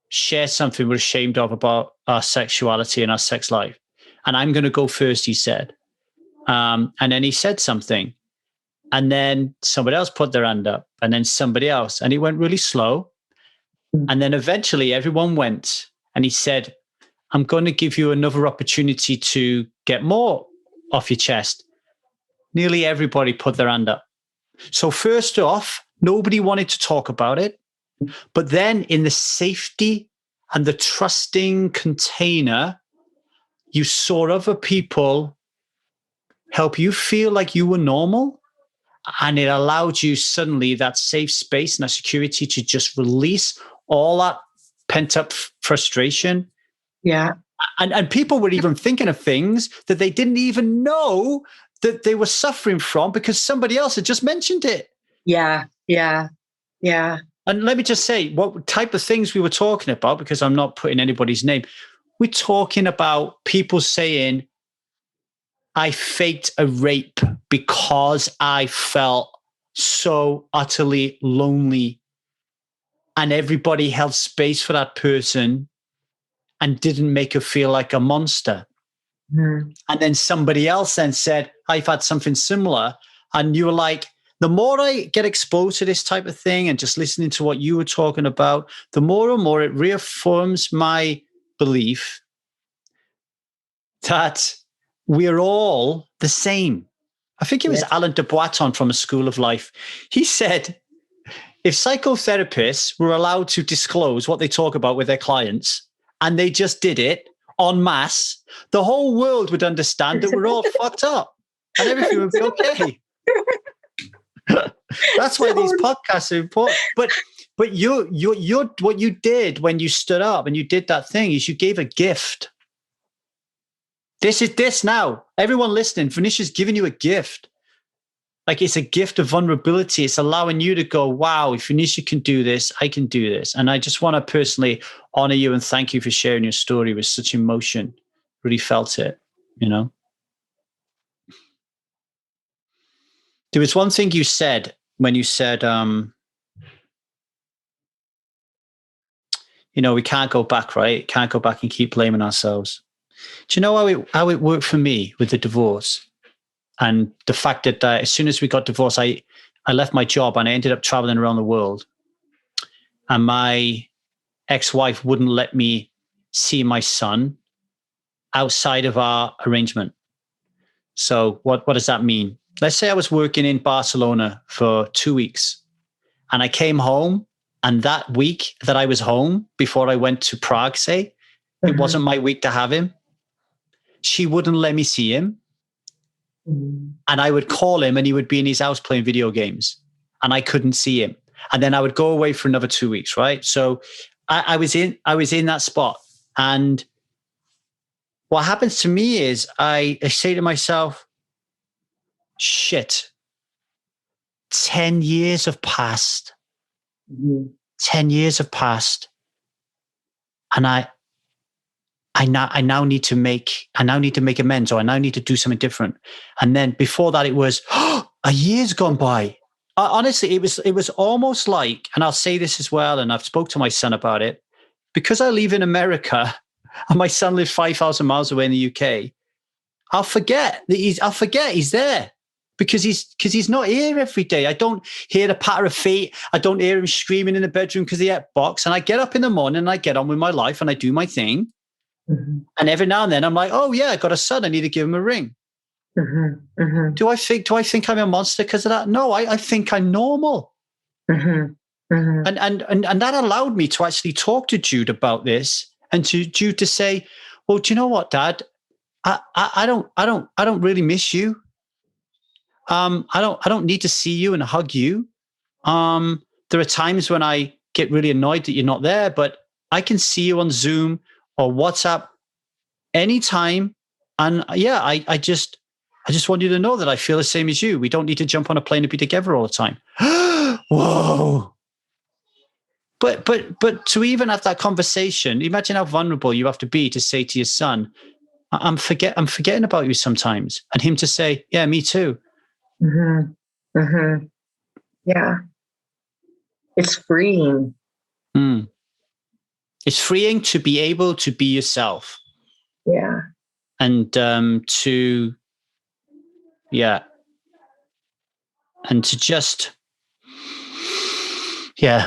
share something we're ashamed of about our sexuality and our sex life. And I'm going to go first, he said. And then he said something. And then somebody else put their hand up, and then somebody else. And he went really slow. And then eventually everyone went. And he said, I'm going to give you another opportunity to get more off your chest. Nearly everybody put their hand up. So first off, nobody wanted to talk about it. But then in the safety and the trusting container, you saw other people help you feel like you were normal. And it allowed you suddenly that safe space and that security to just release all that pent up frustration. Yeah. And people were even thinking of things that they didn't even know that they were suffering from because somebody else had just mentioned it. Yeah. Yeah. Yeah. And let me just say what type of things we were talking about, because I'm not putting anybody's name. We're talking about people saying, I faked a rape because I felt so utterly lonely, and everybody held space for that person and didn't make her feel like a monster. And then somebody else then said, I've had something similar. And you were like, the more I get exposed to this type of thing and just listening to what you were talking about, the more and more it reaffirms my belief that we're all the same. I think it was Alan de Botton from A School of Life. He said, if psychotherapists were allowed to disclose what they talk about with their clients and they just did it en masse, the whole world would understand that we're all fucked up and everything would be okay. That's why these podcasts are important. But you what you did when you stood up and you did that thing is you gave a gift. This is this now. Everyone listening, Vanisha's giving you a gift. Like it's a gift of vulnerability. It's allowing you to go, wow, if Vanisha can do this, I can do this. And I just want to personally honor you and thank you for sharing your story with such emotion. Really felt it, you know? There was one thing you said when you said, we can't go back, right? Can't go back and keep blaming ourselves. Do you know how it worked for me with the divorce? And the fact that as soon as we got divorced, I left my job and I ended up traveling around the world. And my ex-wife wouldn't let me see my son outside of our arrangement. So what does that mean? Let's say I was working in Barcelona for 2 weeks and I came home, and that week that I was home before I went to Prague, say, it wasn't my week to have him. She wouldn't let me see him. And I would call him and he would be in his house playing video games and I couldn't see him. And then I would go away for another 2 weeks, right? So I was in that spot. And what happens to me is I say to myself, shit, 10 years have passed. 10 years have passed. And I now need to make amends, or I now need to do something different. And then before that, it was, oh, a year's gone by. Honestly, it was almost like, and I'll say this as well, and I've spoke to my son about it, because I live in America and my son lives 5,000 miles away in the UK. I'll forget he's there because he's not here every day. I don't hear the patter of feet. I don't hear him screaming in the bedroom because he ate box. And I get up in the morning and I get on with my life and I do my thing. Mm-hmm. And every now and then I'm like, oh yeah, I got a son. I need to give him a ring. Mm-hmm. Mm-hmm. Do I think I'm a monster because of that? No, I think I'm normal. Mm-hmm. Mm-hmm. And that allowed me to actually talk to Jude about this, and to Jude to say, well, do you know what, Dad? I don't really miss you. I don't need to see you and hug you. There are times when I get really annoyed that you're not there, but I can see you on Zoom or WhatsApp anytime. And yeah, I just want you to know that I feel the same as you. We don't need to jump on a plane and be together all the time. Whoa. But to even have that conversation, imagine how vulnerable you have to be to say to your son, I'm forgetting about you sometimes. And him to say, yeah, me too. Mm-hmm. Mm-hmm. Yeah. It's freeing. Mm. It's freeing to be able to be yourself. Yeah. And and to just,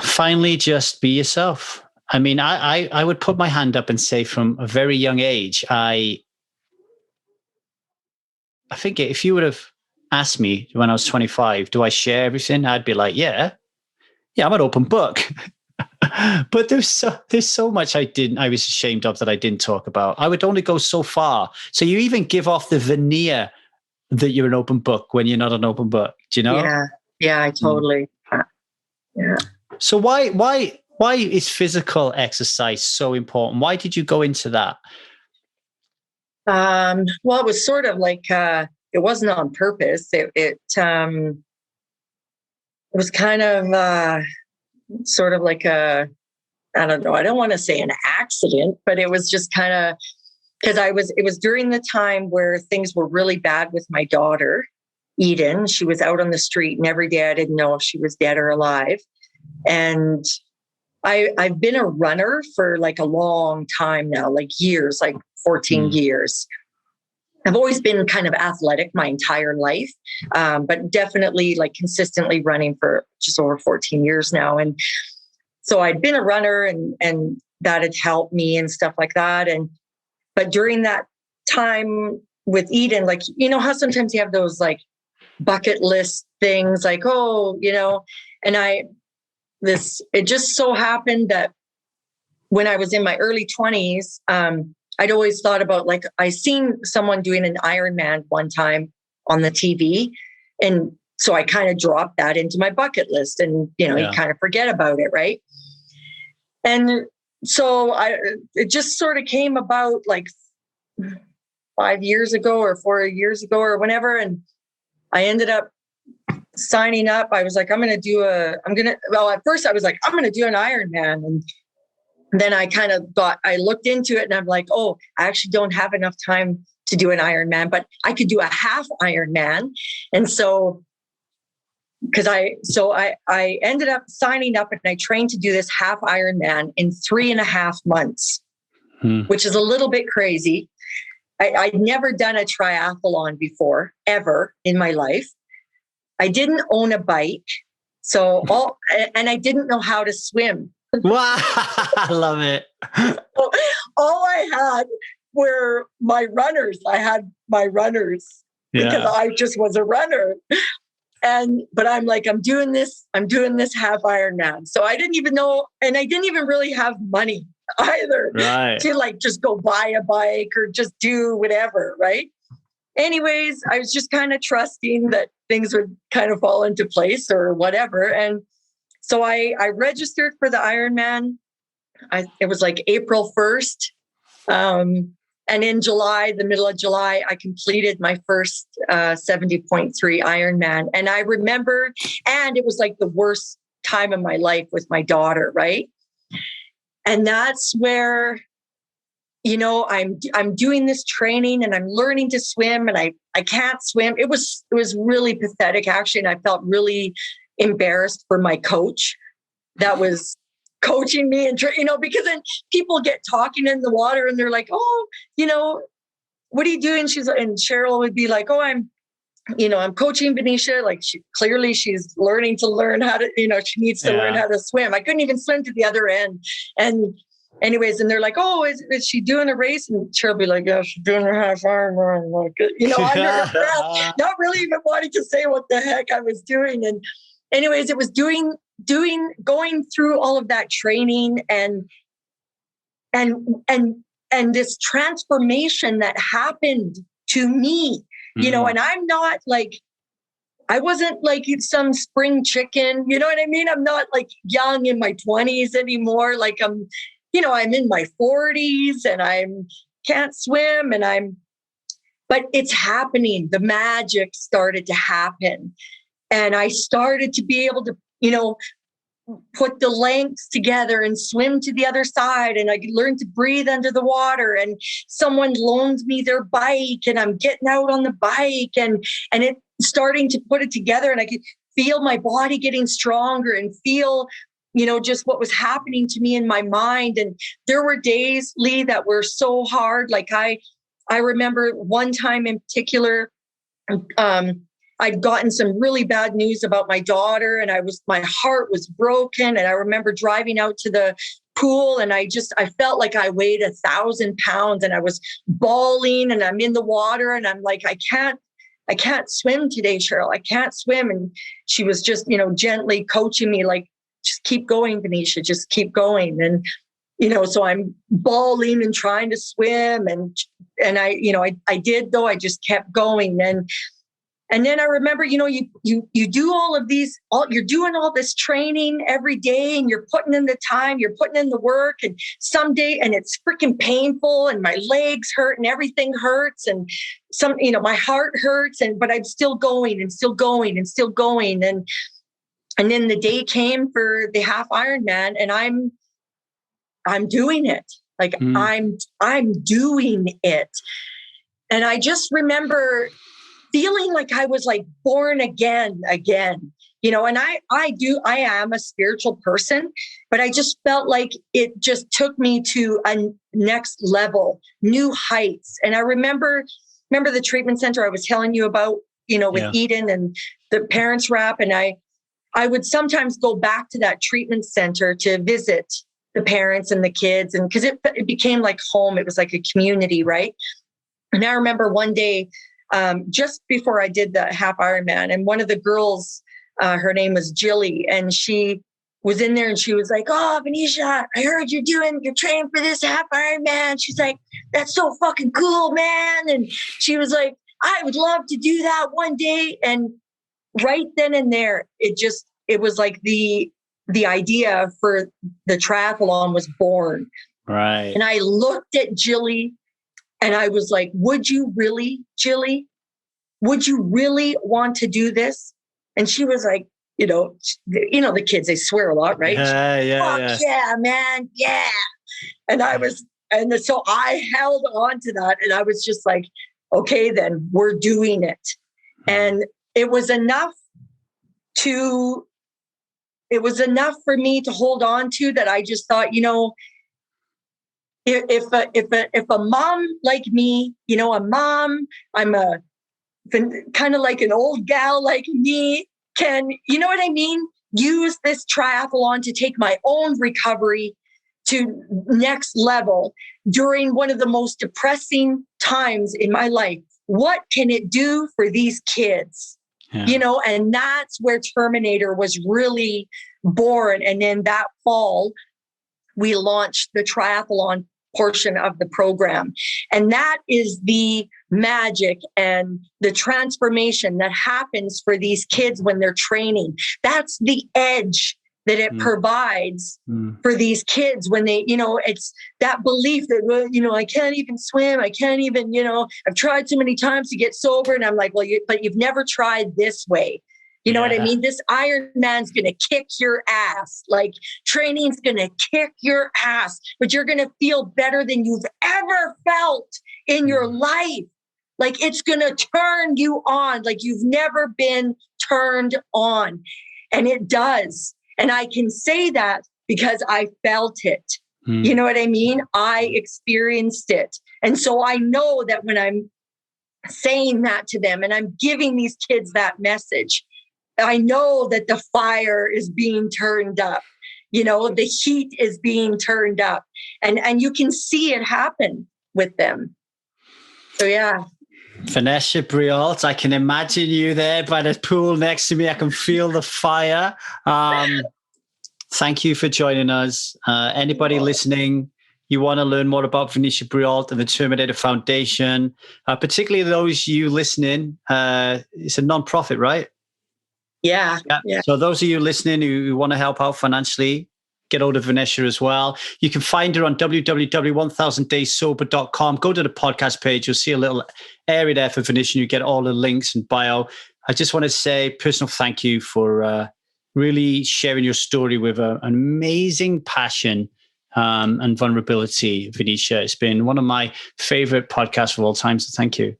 finally just be yourself. I mean, I would put my hand up and say from a very young age, I think if you would have asked me when I was 25, do I share everything? I'd be like, yeah, I'm an open book. But there's so much I was ashamed of that I didn't talk about. I would only go so far. So you even give off the veneer that you're an open book when you're not an open book. Do you know? Yeah, I totally. Yeah. So why is physical exercise so important? Why did you go into that? Well, it was sort of like it wasn't on purpose. It was kind of sort of like I don't know. I don't want to say an accident, but it was just kind of because it was during the time where things were really bad with my daughter, Eden. She was out on the street, and every day I didn't know if she was dead or alive. And I've been a runner for like a long time now, like years, like 14 years. I've always been kind of athletic my entire life, but definitely like consistently running for just over 14 years now. And so I'd been a runner and that had helped me and stuff like that. But during that time with Eden, like, you know how sometimes you have those like bucket list things like, oh, you know, and it just so happened that when I was in my early 20s, I'd always thought about, like, I seen someone doing an Ironman one time on the TV. And so I kind of dropped that into my bucket list and, you know, you kind of forget about it. Right. And so it just sort of came about like 5 years ago or 4 years ago or whenever. And I ended up signing up. I was like, at first I was like, I'm going to do an Ironman. And then I kind of I looked into it and I'm like, oh, I actually don't have enough time to do an Ironman, but I could do a half Ironman. And so, I ended up signing up and I trained to do this half Ironman in 3.5 months, which is a little bit crazy. I'd never done a triathlon before, ever in my life. I didn't own a bike. And I didn't know how to swim. Wow, I love it. All I had were my runners. I had my runners because I just was a runner. But I'm like, I'm doing this half Ironman. So I didn't even know, and I didn't even really have money either to like just go buy a bike or just do whatever, right? Anyways, I was just kind of trusting that things would kind of fall into place or whatever. And so I registered for the Ironman. It was like April 1st. And in July, the middle of July, I completed my first 70.3 Ironman. And I remembered, and it was like the worst time of my life with my daughter, right? And that's where I'm doing this training and I'm learning to swim and I can't swim. It was really pathetic, actually. And I felt really embarrassed for my coach that was coaching me, and because then people get talking in the water and they're like, oh, what are you doing? And Cheryl would be like, oh, I'm coaching Vanisha. Like she's learning how to, she needs to learn how to swim. I couldn't even swim to the other end. And anyways, and they're like, oh, is she doing a race? And Cheryl be like, yeah, she's doing her half Ironman. Like, under her breath, not really even wanting to say what the heck I was doing. And anyways, it was going through all of that training and this transformation that happened to me, and I'm not like, I wasn't like some spring chicken, you know what I mean? I'm not like young in my 20s anymore. Like I'm in my 40s and I can't swim but it's happening. The magic started to happen. And I started to be able to, put the lengths together and swim to the other side. And I learned to breathe under the water, and someone loaned me their bike and I'm getting out on the bike and it starting to put it together, and I could feel my body getting stronger and feel, just what was happening to me in my mind. And there were days, Lee, that were so hard. Like I remember one time in particular, I'd gotten some really bad news about my daughter, and my heart was broken. And I remember driving out to the pool, and I felt like I weighed 1,000 pounds, and I was bawling, and I'm in the water, and I'm like, I can't swim today, Cheryl. I can't swim. And she was just, gently coaching me, like, just keep going, Vanisha, just keep going. And, so I'm bawling and trying to swim. And I did, though. I just kept going. And then I remember, you do all of these, you're doing all this training every day, and you're putting in the time, you're putting in the work, and someday, and it's freaking painful, and my legs hurt and everything hurts, and my heart hurts, but I'm still going and still going and still going. And then the day came for the half Ironman, and I'm doing it. Like I'm doing it. And I just remember feeling like I was like born again, and I am a spiritual person, but I just felt like it just took me to a next level, new heights. And I remember the treatment center I was telling you about, with Eden and the parents wrap. And I would sometimes go back to that treatment center to visit the parents and the kids. And because it became like home, it was like a community. Right. And I remember one day, just before I did the half Ironman, and one of the girls, her name was Jilly, and she was in there, and she was like, oh, Vanisha, I heard you're training for this half Ironman. She's like, that's so fucking cool, man. And she was like, I would love to do that one day. And right then and there, it was like the idea for the triathlon was born. Right. And I looked at Jilly, and I was like, would you really, Jilly? Would you really want to do this? And she was like, the kids, they swear a lot, right? Yeah, man. Yeah. And so I held on to that, and I was just like, okay, then we're doing it. And it was enough for me to hold on to, that I just thought, if a mom like me, a mom, I'm a kind of like an old gal like me, can, you know what I mean? Use this triathlon to take my own recovery to next level during one of the most depressing times in my life. What can it do for these kids? Yeah. And that's where Terminator was really born. And then that fall, we launched the triathlon portion of the program. And that is the magic and the transformation that happens for these kids when they're training. That's the edge that it provides for these kids when they, it's that belief that, well, I can't even swim. I can't even, I've tried so many times to get sober. And I'm like, well, but you've never tried this way. You know what I mean? This Iron Man's going to kick your ass. Like training's going to kick your ass, but you're going to feel better than you've ever felt in your life. Like it's going to turn you on like you've never been turned on. And it does. And I can say that because I felt it. You know what I mean? I experienced it. And so I know that when I'm saying that to them and I'm giving these kids that message, I know that the fire is being turned up. You know, the heat is being turned up. And you can see it happen with them. So, yeah. Vanisha Breault, I can imagine you there by the pool next to me. I can feel the fire. Thank you for joining us. Anybody listening, you want to learn more about Vanisha Breault and the Terminator Foundation, particularly those you listening, it's a non-profit, right? Yeah. So those of you listening who want to help out financially, get hold of Vanisha as well. You can find her on www.1000dayssober.com. Go to the podcast page. You'll see a little area there for Vanisha. You get all the links and bio. I just want to say personal thank you for really sharing your story with an amazing passion and vulnerability, Vanisha. It's been one of my favorite podcasts of all time. So thank you.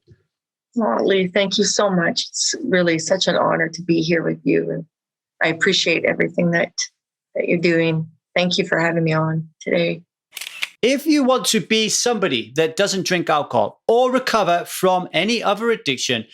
Oh, Lee, thank you so much. It's really such an honor to be here with you. And I appreciate everything that you're doing. Thank you for having me on today. If you want to be somebody that doesn't drink alcohol or recover from any other addiction,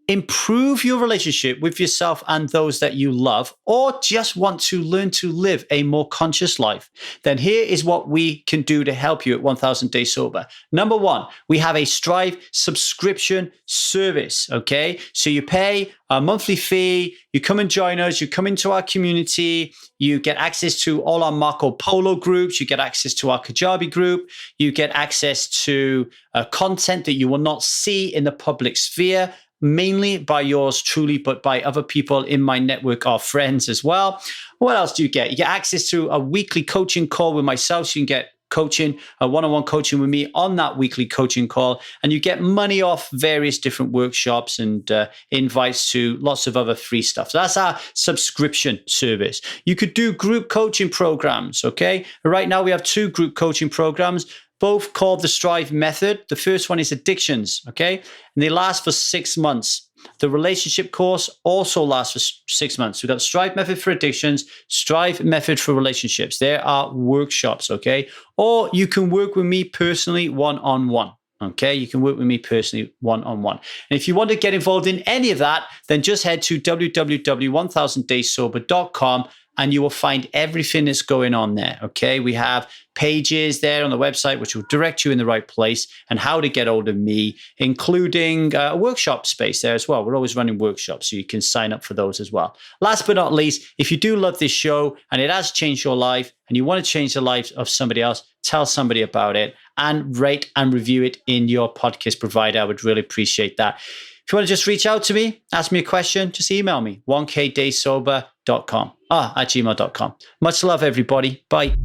improve your relationship with yourself and those that you love, or just want to learn to live a more conscious life, then here is what we can do to help you at 1000 Days Sober. Number one, we have a Strive subscription service, okay? So you pay a monthly fee, you come and join us, you come into our community, you get access to all our Marco Polo groups, you get access to our Kajabi group, you get access to content that you will not see in the public sphere, mainly by yours truly, but by other people in my network of friends as well. What else do you get? You get access to a weekly coaching call with myself. So you can get coaching, a one-on-one coaching with me on that weekly coaching call. And you get money off various different workshops and invites to lots of other free stuff. So that's our subscription service. You could do group coaching programs, okay? Right now we have 2 group coaching programs, both called the Strive Method. The first one is addictions, okay? And they last for 6 months. The relationship course also lasts for 6 months. We've got Strive Method for addictions, Strive Method for relationships. There are workshops, okay? Or you can work with me personally one-on-one, okay? You can work with me personally one-on-one. And if you want to get involved in any of that, then just head to www.1000dayssober.com and you will find everything that's going on there, okay? We have pages there on the website which will direct you in the right place and how to get hold of me, including a workshop space there as well. We're always running workshops, so you can sign up for those as well. Last but not least, if you do love this show and it has changed your life and you want to change the life of somebody else, tell somebody about it and rate and review it in your podcast provider. I would really appreciate that. If you want to just reach out to me, ask me a question, just email me, 1kdaysober.com, at gmail.com. Much love, everybody. Bye.